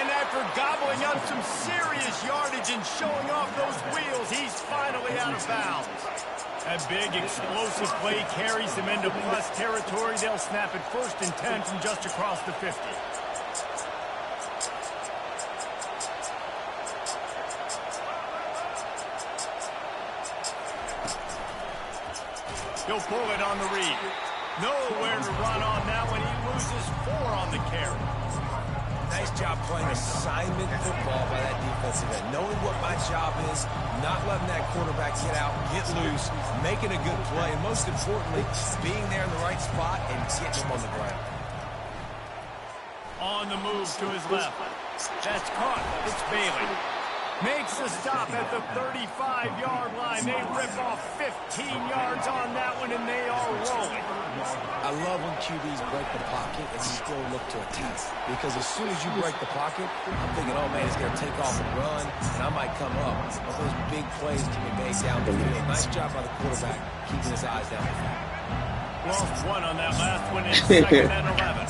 And after gobbling up some serious yardage and showing off those wheels, he's finally out of bounds. That big explosive play carries them into plus territory. They'll snap it 1st and 10 from just across the 50. He'll pull it on the read. Nowhere to run on that one. He loses 4 on the carry. Nice job playing assignment football by that defensive end. Knowing what my job is, not letting that quarterback get out, get loose, making a good play, and most importantly, being there in the right spot and getting him on the ground. On the move to his left. That's caught. It's Bailey. Makes the stop at the 35-yard line. They rip off 15 yards on that one, and they are rolling. I I love when QBs break the pocket and still look to attack. Because as soon as you break the pocket, I'm thinking, oh, man, he's going to take off and run, and I might come up. But those big plays can be made down the field. Nice job by the quarterback keeping his eyes down the field. Lost one on that last one in 2nd and 11.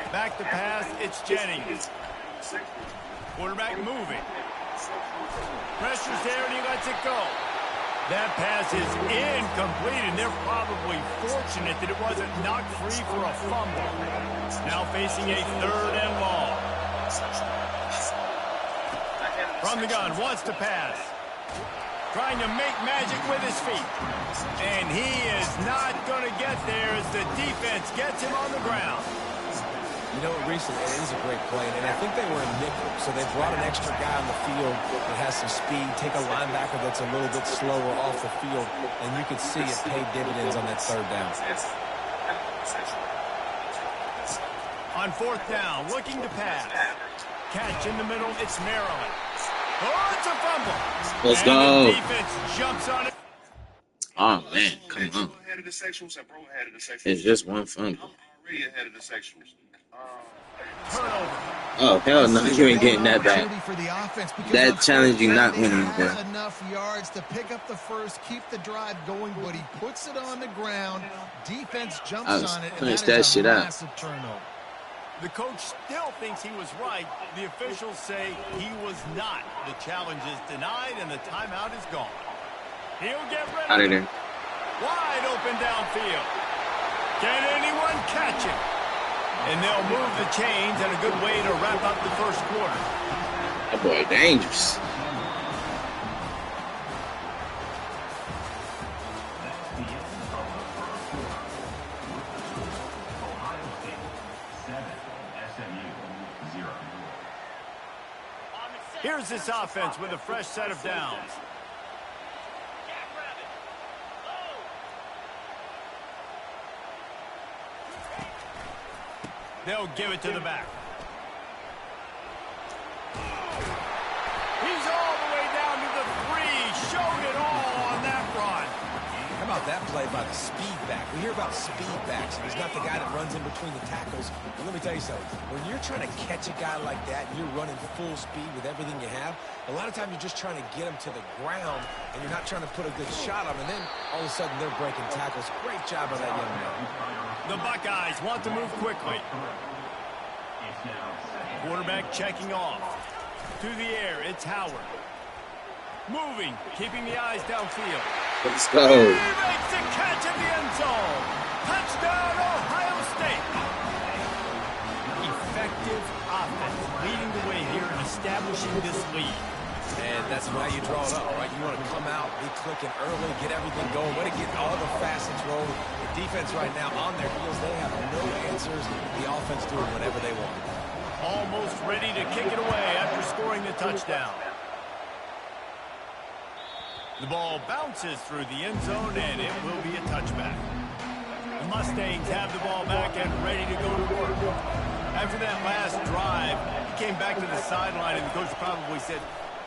Back to pass, it's Jennings. Quarterback moving. Pressure's there and he lets it go. That pass is incomplete, and they're probably fortunate that it wasn't knocked free for a fumble. Now facing a 3rd and long. From the gun, wants to pass. Trying to make magic with his feet. And he is not going to get there as the defense gets him on the ground. You know, recently, it is a great play, and I think they were in nickel, so they brought an extra guy on the field that has some speed, take a linebacker that's a little bit slower off the field, and you could see it paid dividends on that 3rd down. On 4th down, looking to pass. Catch in the middle, it's Maryland. Oh, it's a fumble. Let's and go. The defense jumps on it. Oh, man, come on. It's just one fumble. Turnover. Oh, hell no, you ain't getting that back. That challenge you not winning, bro. Enough yards to pick up the first, keep the drive going, but he puts it on the ground. Defense jumps on it, and that is a massive turnover. The coach still thinks he was right. The officials say he was not. The challenge is denied, and the timeout is gone. He'll get rid of it. Wide open downfield. Can anyone catch him? And they'll move the chains, and a good way to wrap up the first quarter. That boy dangerous. Ohio State 7, SMU 0. Here's this offense with a fresh set of downs. They'll give it to the back. He's all the way down to the 3. Showed it all on that run. How about that play by the speed back? We hear about speed backs, and he's not the guy that runs in between the tackles. But let me tell you something. When you're trying to catch a guy like that, and you're running full speed with everything you have, a lot of times you're just trying to get him to the ground, and you're not trying to put a good shot on him, and then all of a sudden they're breaking tackles. Great job by that young man. The Buckeyes want to move quickly. Quarterback checking off. To the air, it's Howard. Moving, keeping the eyes downfield. Let's go. He makes the catch in the end zone. Touchdown, Ohio State. Effective offense leading the way here and establishing this lead. And that's why you draw it up, right? You want to come out, be clicking early, get everything going. Want to get all the facets rolling. The defense right now on their heels, they have no answers. The offense doing whatever they want. Almost ready to kick it away after scoring the touchdown. The ball bounces through the end zone, and it will be a touchback. The Mustangs have the ball back and ready to go to work. After that last drive, he came back to the sideline, and the coach probably said,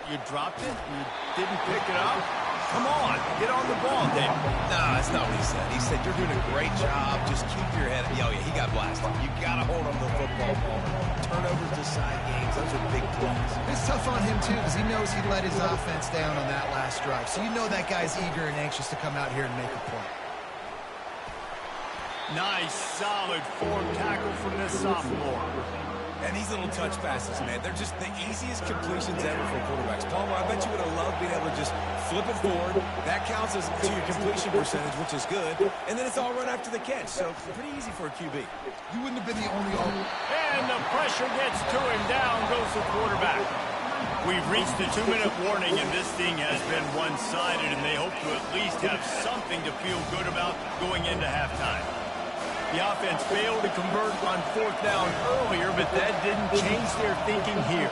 "You dropped it? You didn't pick it up? Come on, get on the ball, Dave." No, that's not what he said. He said, "You're doing a great job. Just keep your head." Oh, yeah, he got blasted. You got to hold on to the football ball. Turnovers decide games. Those are big plays. It's tough on him, too, because he knows he let his offense down on that last drive. So you know that guy's eager and anxious to come out here and make a play. Nice, solid form tackle from this sophomore. And these little touch passes, man, they're just the easiest completions ever for quarterbacks. Palmer, I bet you would have loved being able to just flip it forward. That counts as to your completion percentage, which is good. And then it's all run after the catch. So pretty easy for a QB. You wouldn't have been the only one. And the pressure gets to him. Down goes the quarterback. We've reached the 2-minute warning, and this thing has been one-sided, and they hope to at least have something to feel good about going into halftime. The offense failed to convert on 4th down earlier, but that didn't change their thinking here.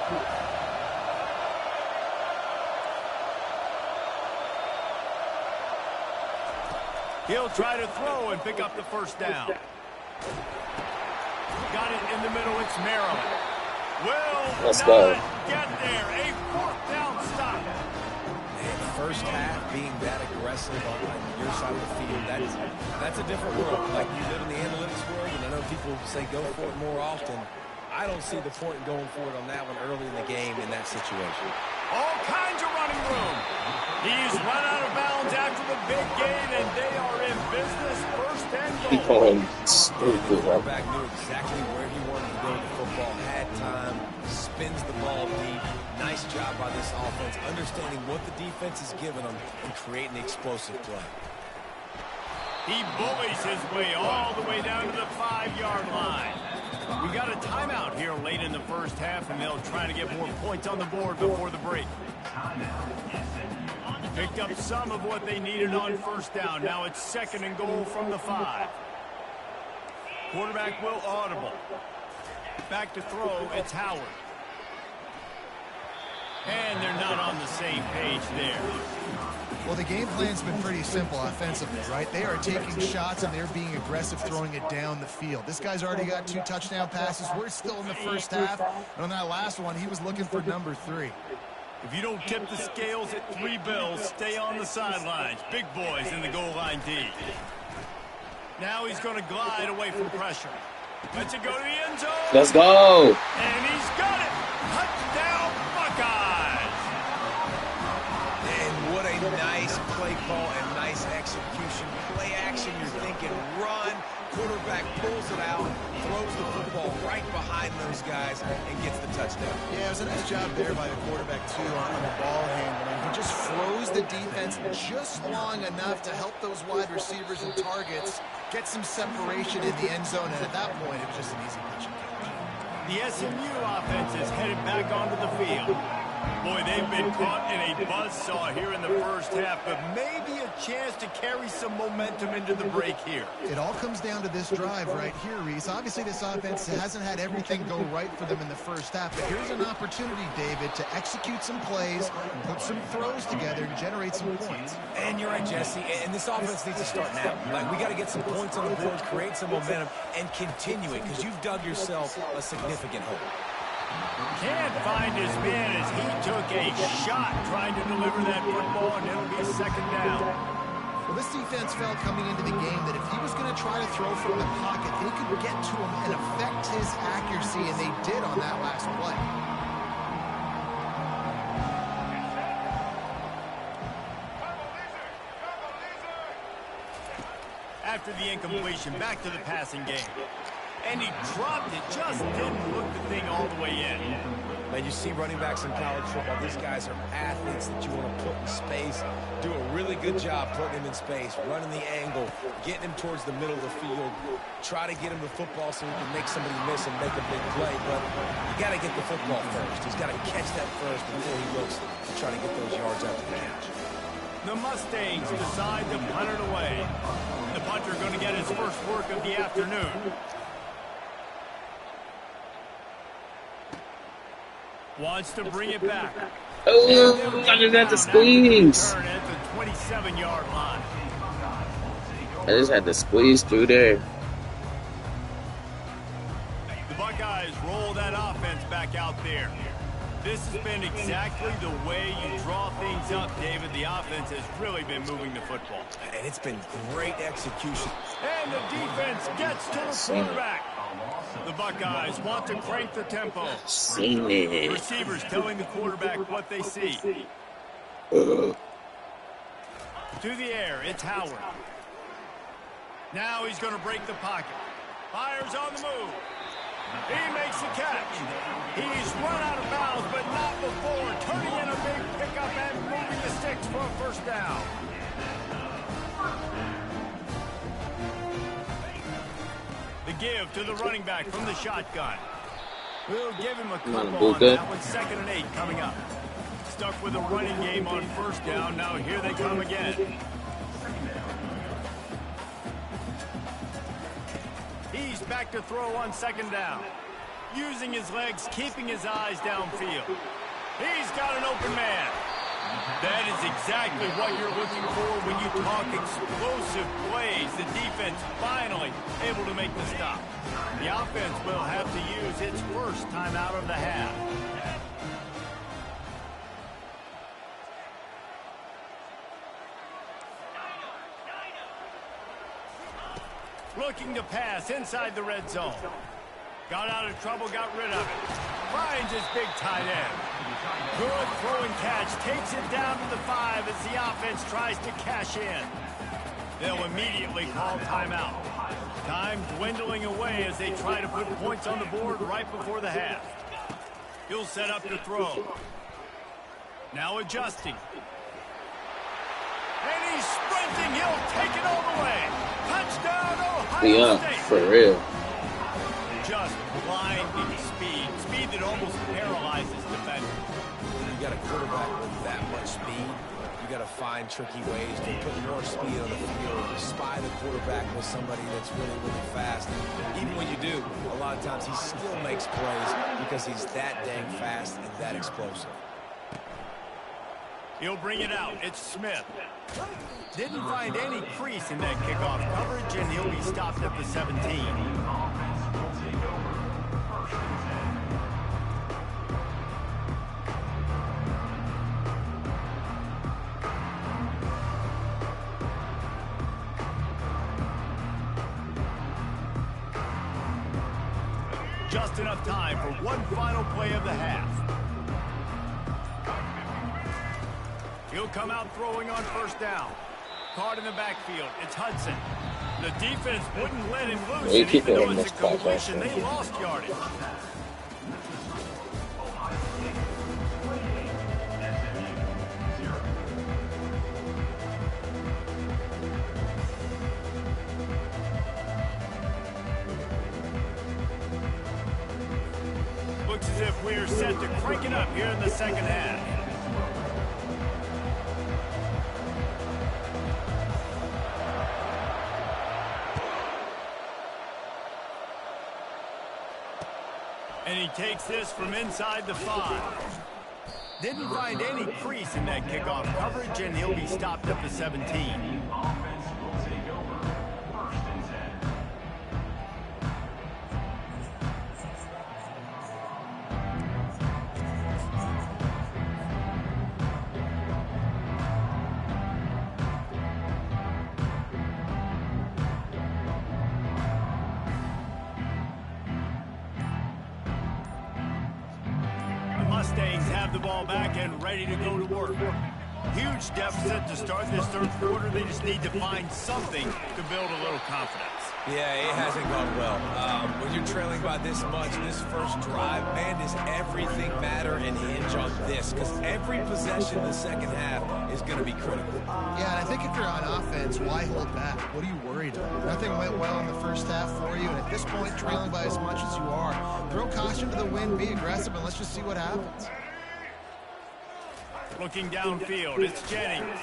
He'll try to throw and pick up the first down. Got it in the middle. It's Maryland. Will Let's not go. get there. A fourth down stop. And first half being that aggressive on your side of the field, that's a different world. Like, you live in the analytics world, and I know people say go for it more often. I don't see the point in going for it on that one early in the game in that situation. All kinds of running room. He's run out of bounds after the big gain, and they are in business. First and Keep goal. going The stupid, bro. quarterback knew exactly where he wanted to go with the football, had time, spins the ball deep. Nice job by this offense, understanding what the defense is giving them and creating the explosive play. He bullies his way all the way down to the 5-yard line. We got a timeout here late in the first half, and they'll try to get more points on the board before the break. Picked up some of what they needed on first down. Now it's second and goal from the 5. Quarterback will audible. Back to throw, it's Howard. And they're not on the same page there. Well, the game plan's been pretty simple offensively, right? They are taking shots and they're being aggressive, throwing it down the field. This guy's already got 2 touchdown passes. We're still in the first half. And on that last one, he was looking for number 3. If you don't tip the scales at 3 bills, stay on the sidelines. Big boys in the goal line D. Now he's going to glide away from pressure. Lets it go to the end zone. Let's go. And he's got it. Touchdown, Buckeyes. And what a nice play call and nice execution. Play action, you're thinking run. Quarterback pulls it out, throws the football right behind those guys, and gets the touchdown. Yeah, it was a nice job there by the quarterback, too, on the ball handling. He just froze the defense just long enough to help those wide receivers and targets get some separation in the end zone, and at that point, it was just an easy catch and catch. The SMU offense is headed back onto the field. Boy, they've been caught in a buzzsaw here in the first half, but maybe a chance to carry some momentum into the break here. It all comes down to this drive right here, Reese. Obviously, this offense hasn't had everything go right for them in the first half, but here's an opportunity, David, to execute some plays, put some throws together, and generate some points. And you're right, Jesse, and this offense needs to start now. Like, we got to get some points on the board, create some momentum, and continue it, because you've dug yourself a significant hole. Can't find his man as he took a shot trying to deliver that football, and it'll be a second down. Well, this defense felt coming into the game that if he was going to try to throw from the pocket, they could get to him and affect his accuracy, and they did on that last play. After the incompletion, back to the passing game. And he dropped it, just didn't look the thing all the way in. Man, you see running backs in college football, these guys are athletes that you want to put in space, do a really good job putting him in space, running the angle, getting him towards the middle of the field, try to get him the football so he can make somebody miss and make a big play, but you got to get the football first. He's got to catch that first before he looks to try to get those yards after the catch. The Mustangs decide to punt it away. The punter going to get his first work of the afternoon. Wants to bring it back. Oh, I just had to squeeze. Turn at the 27-yard line. I just had to squeeze through there. The Buckeyes roll that offense back out there. This has been exactly the way you draw things up, David. The offense has really been moving the football. And it's been great execution. And the defense gets to the quarterback. The Buckeyes want to crank the tempo. Seen it. Receivers telling the quarterback what they see. To the air, it's Howard. Now he's going to break the pocket. Fires on the move. He makes the catch. He's run out of bounds, but not before turning in a big pickup and moving the sticks for a first down. The give to the running back from the shotgun. We'll give him a couple on that one. 2nd and 8 coming up. Stuck with a running game on first down. Now here they come again. He's back to throw on 2nd down. Using his legs, keeping his eyes downfield. He's got an open man. That is exactly what you're looking for when you talk explosive plays. The defense finally able to make the stop. The offense will have to use its first timeout of the half. Looking to pass inside the red zone. Got out of trouble, got rid of it. Finds his big tight end. Good throw and catch. Takes it down to the 5 as the offense tries to cash in. They'll immediately call timeout. Time dwindling away as they try to put points on the board right before the half. He'll set up to throw. Now adjusting. And he's sprinting. He'll take it all the way. Touchdown, Ohio State. For real. Just blinding speed. Speed that almost paralyzes defenders. You got a quarterback with that much speed. You got to find tricky ways to put more speed on the field. Spy the quarterback with somebody that's really, really fast. Even when you do, a lot of times he still makes plays because he's that dang fast and that explosive. He'll bring it out. It's Smith. Didn't find any crease in that kickoff coverage, and he'll be stopped at the 17. Just enough time for one final play of the half. He'll come out throwing on first down. Caught in the backfield. It's Hudson. The defense wouldn't let him lose it, even though it's a completion. They lost yardage. Looks as if we're set to crank it up here in the second half. And he takes this from inside the 5. Didn't find any crease in that kickoff coverage, and he'll be stopped at the 17. Offense will take over. 1st and 10. Mustangs have the ball back and ready to go to work. Huge deficit to start this third quarter. They just need to find something to build a little confidence. Yeah, it hasn't gone well. When you're trailing by this much, this first drive, man, does everything matter and hinge on this? Because every possession in the second half is going to be critical. Yeah, and I think if you're on offense, why hold back? What are you worried about? Nothing went well in the first half for you, and at this point, trailing by as much as you are, throw caution to the wind, be aggressive, and let's just see what happens. Looking downfield, it's Jennings.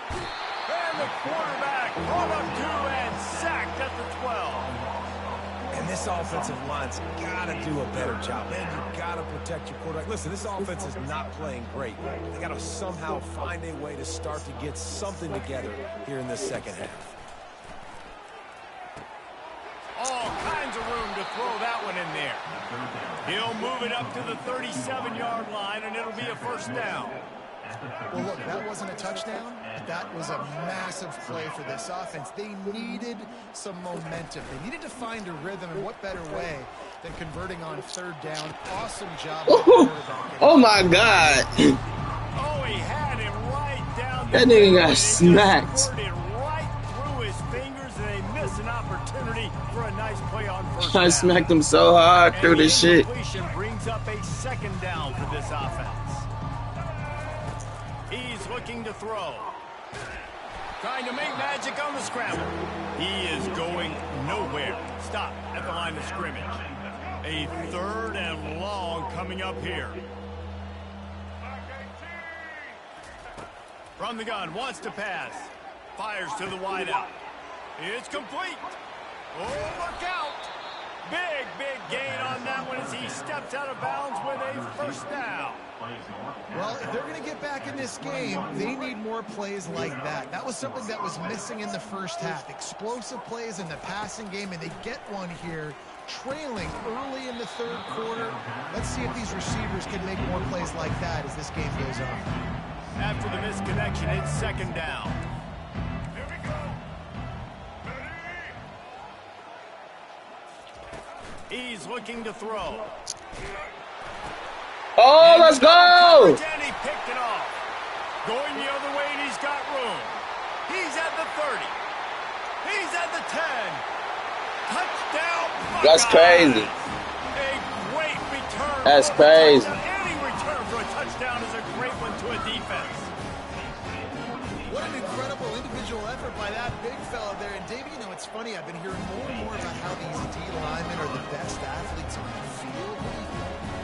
And the quarterback brought up 2 and sacked at the 12. And this offensive line's got to do a better job. Man, you got to protect your quarterback. Listen, this offense is not playing great. They got to somehow find a way to start to get something together here in this second half. All kinds of room to throw that one in there. He'll move it up to the 37-yard line, and it'll be a first down. Well, look, that wasn't a touchdown, but that was a massive play for this offense. They needed some momentum. They needed to find a rhythm, and what better way than converting on 3rd down. Awesome job. Oh, my God. Oh, he had him right down. That nigga got smacked. Right through his fingers, and they miss an opportunity for a nice play on first down. I smacked him so hard through this shit. Completion brings up a second down for this offense. He's looking to throw. Trying to make magic on the scramble. He is going nowhere. Stop at the line of scrimmage. A 3rd and long coming up here. From the gun, wants to pass. Fires to the wideout. It's complete. Oh, look out. Big gain on that one as he steps out of bounds with a first down. Well, if they're going to get back in this game, they need more plays like that. That was something that was missing in the first half. Explosive plays in the passing game, and they get one here, trailing early in the third quarter. Let's see if these receivers can make more plays like that as this game goes on. After the misconnection, it's second down. Here we go. He's looking to throw. Oh, let's go! And he picked it off. Going the other way, and he's got room. He's at the 30. He's at the 10. Touchdown, Buckeyes. That's crazy. A great return. That's crazy. Any return for a touchdown is a great one to a defense. What an incredible individual effort by that big fella there. And, Davey, you know, it's funny. I've been hearing more and more about how these D linemen are the best athletes on the field.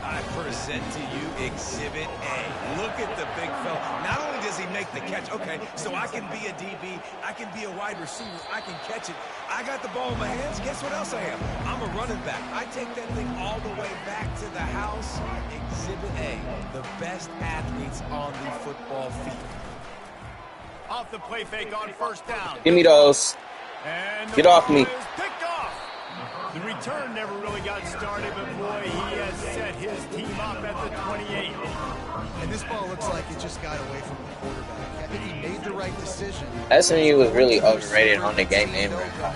I present to you Exhibit A. Look at the big fella. Not only does he make the catch, okay, so I can be a DB, I can be a wide receiver, I can catch it. I got the ball in my hands. Guess what else I am? I'm a running back. I take that thing all the way back to the house. Exhibit A, the best athletes on the football field. Off the play fake on first down. Give me those. And Get off me. Picked off. The return never really got started, but boy, he has set his team up at the 28. And this ball looks like it just got away from the quarterback. I think he made the right decision. SMU was really overrated on the game name.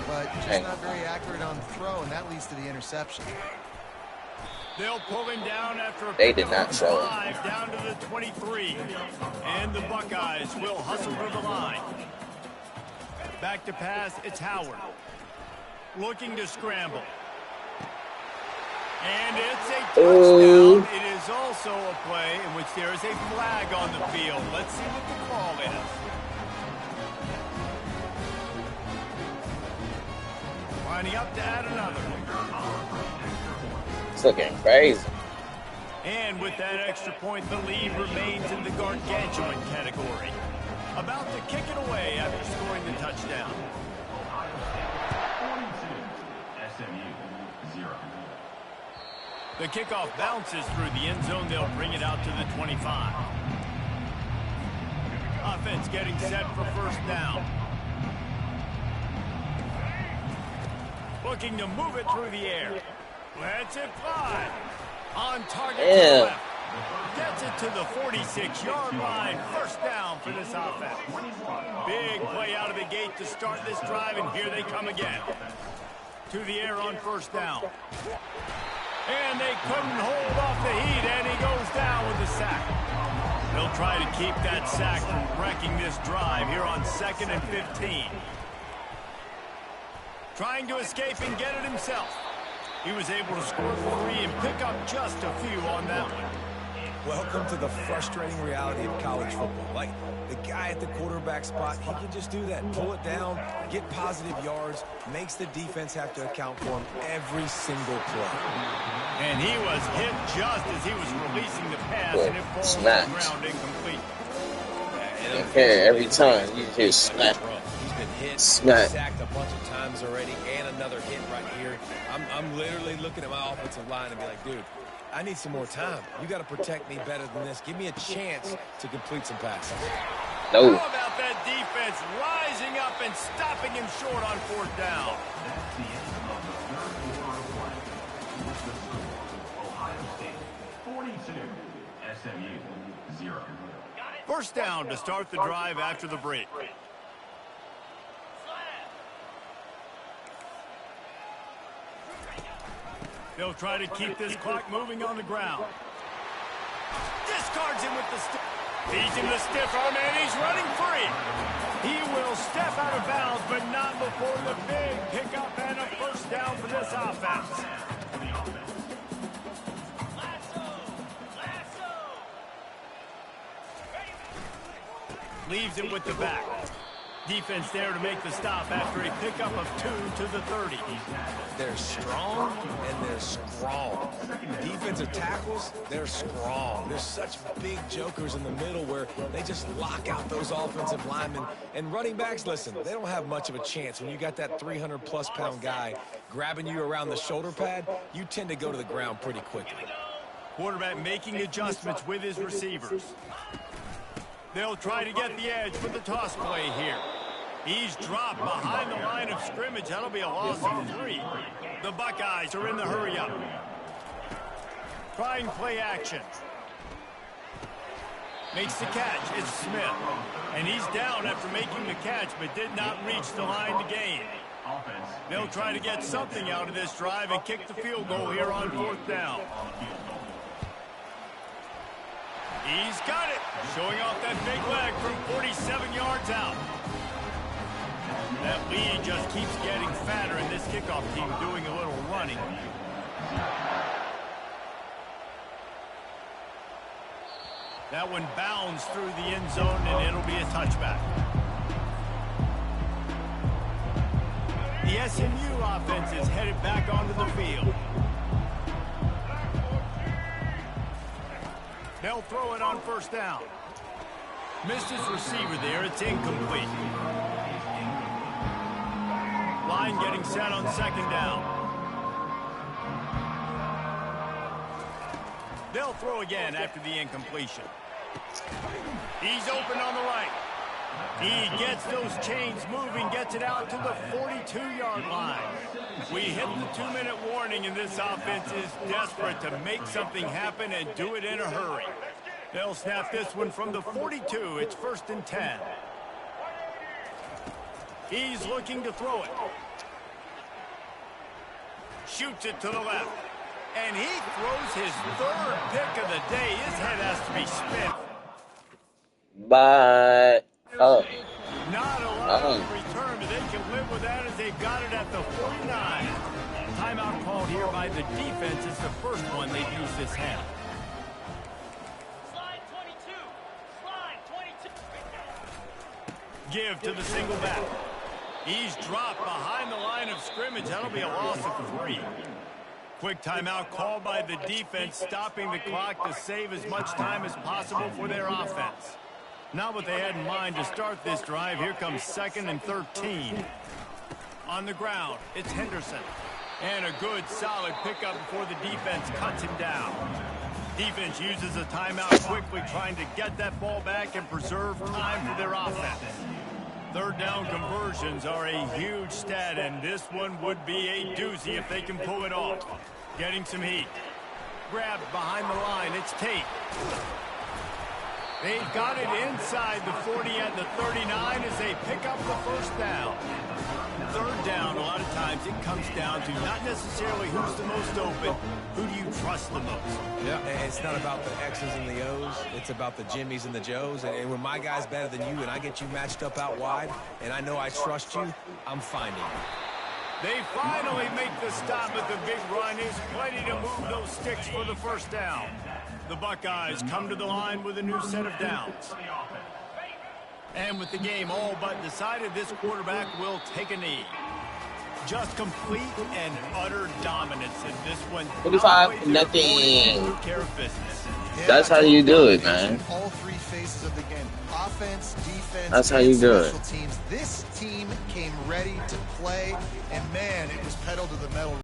But just not very accurate on the throw, and that leads to the interception. They'll pull him down after a They did not show him. 5 down to the 23. And the Buckeyes will hustle to the line. Back to pass, it's Howard. Looking to scramble. And it's a touchdown. Ooh. It is also a play in which there is a flag on the field. Let's see what the call is. Lining up to add another. It's looking crazy. And with that extra point, the lead remains in the gargantuan category. About to kick it away after scoring the touchdown. SMU 0. The kickoff bounces through the end zone. They'll bring it out to the 25. Offense getting set for first down. Looking to move it through the air. Lets it fly. On target to the left. Gets it to the 46-yard line. First down for this offense. Big play out of the gate to start this drive, and here they come again. To the air on first down. And they couldn't hold off the heat, and he goes down with the sack. They'll try to keep that sack from wrecking this drive here on 2nd and 15. Trying to escape and get it himself. He was able to score 3 and pick up just a few on that one. Welcome to the frustrating reality of college football. Like, the guy at the quarterback spot, he can just do that. Pull it down, get positive yards, makes the defense have to account for him every single play. And he was hit just as he was releasing the pass, and it falls to the ground incomplete. Okay, every time you hear smack. He's been hit, Smack. sacked a bunch of times already, and another hit right here. I'm literally looking at my offensive line and be like, dude, I need some more time. You got to protect me better than this. Give me a chance to complete some passes. No. How about that defense rising up and stopping him short on fourth down? That's the end of the third quarter of play. With the score, Ohio State 42, SMU 0. First down to start the drive after the break. They'll try to keep this clock moving on the ground. Discards him with the stiff. Feeds him the stiff arm, and he's running free. He will step out of bounds, but not before the big pickup and a first down for this offense. Leaves it with the back. Defense there to make the stop after a pickup of 2 to the 30. They're strong and they're strong. Defensive tackles, they're strong. There's such big jokers in the middle where they just lock out those offensive linemen. And running backs, listen, they don't have much of a chance. When you got that 300-plus pound guy grabbing you around the shoulder pad, you tend to go to the ground pretty quickly. Quarterback making adjustments with his receivers. They'll try to get the edge with the toss play here. He's dropped behind the line of scrimmage. That'll be a loss of 3. The Buckeyes are in the hurry-up. Trying play action. Makes the catch. It's Smith. And he's down after making the catch, but did not reach the line to gain. They'll try to get something out of this drive and kick the field goal here on 4th down. He's got it. Showing off that big leg from 47 yards out. That lead just keeps getting fatter, and this kickoff team doing a little running. That one bounds through the end zone, and it'll be a touchback. The SMU offense is headed back onto the field. They'll throw it on 1st down. Missed his receiver there. It's incomplete. Line getting set on 2nd down. They'll throw again after the incompletion. He's open on the right. He gets those chains moving, gets it out to the 42-yard line. We hit the 2-minute warning, and this offense is desperate to make something happen and do it in a hurry. They'll snap this one from the 42. It's 1st and 10. He's looking to throw it. Shoots it to the left. And he throws his 3rd pick of the day. His head has to be spin. But Not allowed to return, but they can live with that as they got it at the 49. Timeout called here by the defense. It's the first one they've used this half. Slide 22. Slide 22. Give to the single back. He's dropped behind the line of scrimmage. That'll be a loss of 3. Quick timeout called by the defense, stopping the clock to save as much time as possible for their offense. Not what they had in mind to start this drive. Here comes 2nd and 13. On the ground, it's Henderson. And a good, solid pickup before the defense cuts him down. Defense uses a timeout quickly, trying to get that ball back and preserve time for their offense. 3rd down conversions are a huge stat, and this one would be a doozy if they can pull it off. Getting some heat. Grabbed behind the line. It's Tate. They've got it inside the 40 at the 39 as they pick up the 1st down. 3rd down, a lot of times it comes down to not necessarily who's the most open, who do you trust the most. Yeah, it's not about the X's and the O's. It's about the Jimmys and the Joes. And when my guy's better than you and I get you matched up out wide and I know I trust you, I'm finding you. They finally make the stop, but the big run is plenty to move those sticks for the 1st down. The Buckeyes come to the line with a new set of downs. And with the game all but decided, this quarterback will take a knee. Just complete and utter dominance in this one. 45-0. Care of business. That's how you do it, man. All 3 phases of the game. Offense, defense, that's how you do it. Special teams. This team came ready to play, and man, it was pedal to the metal.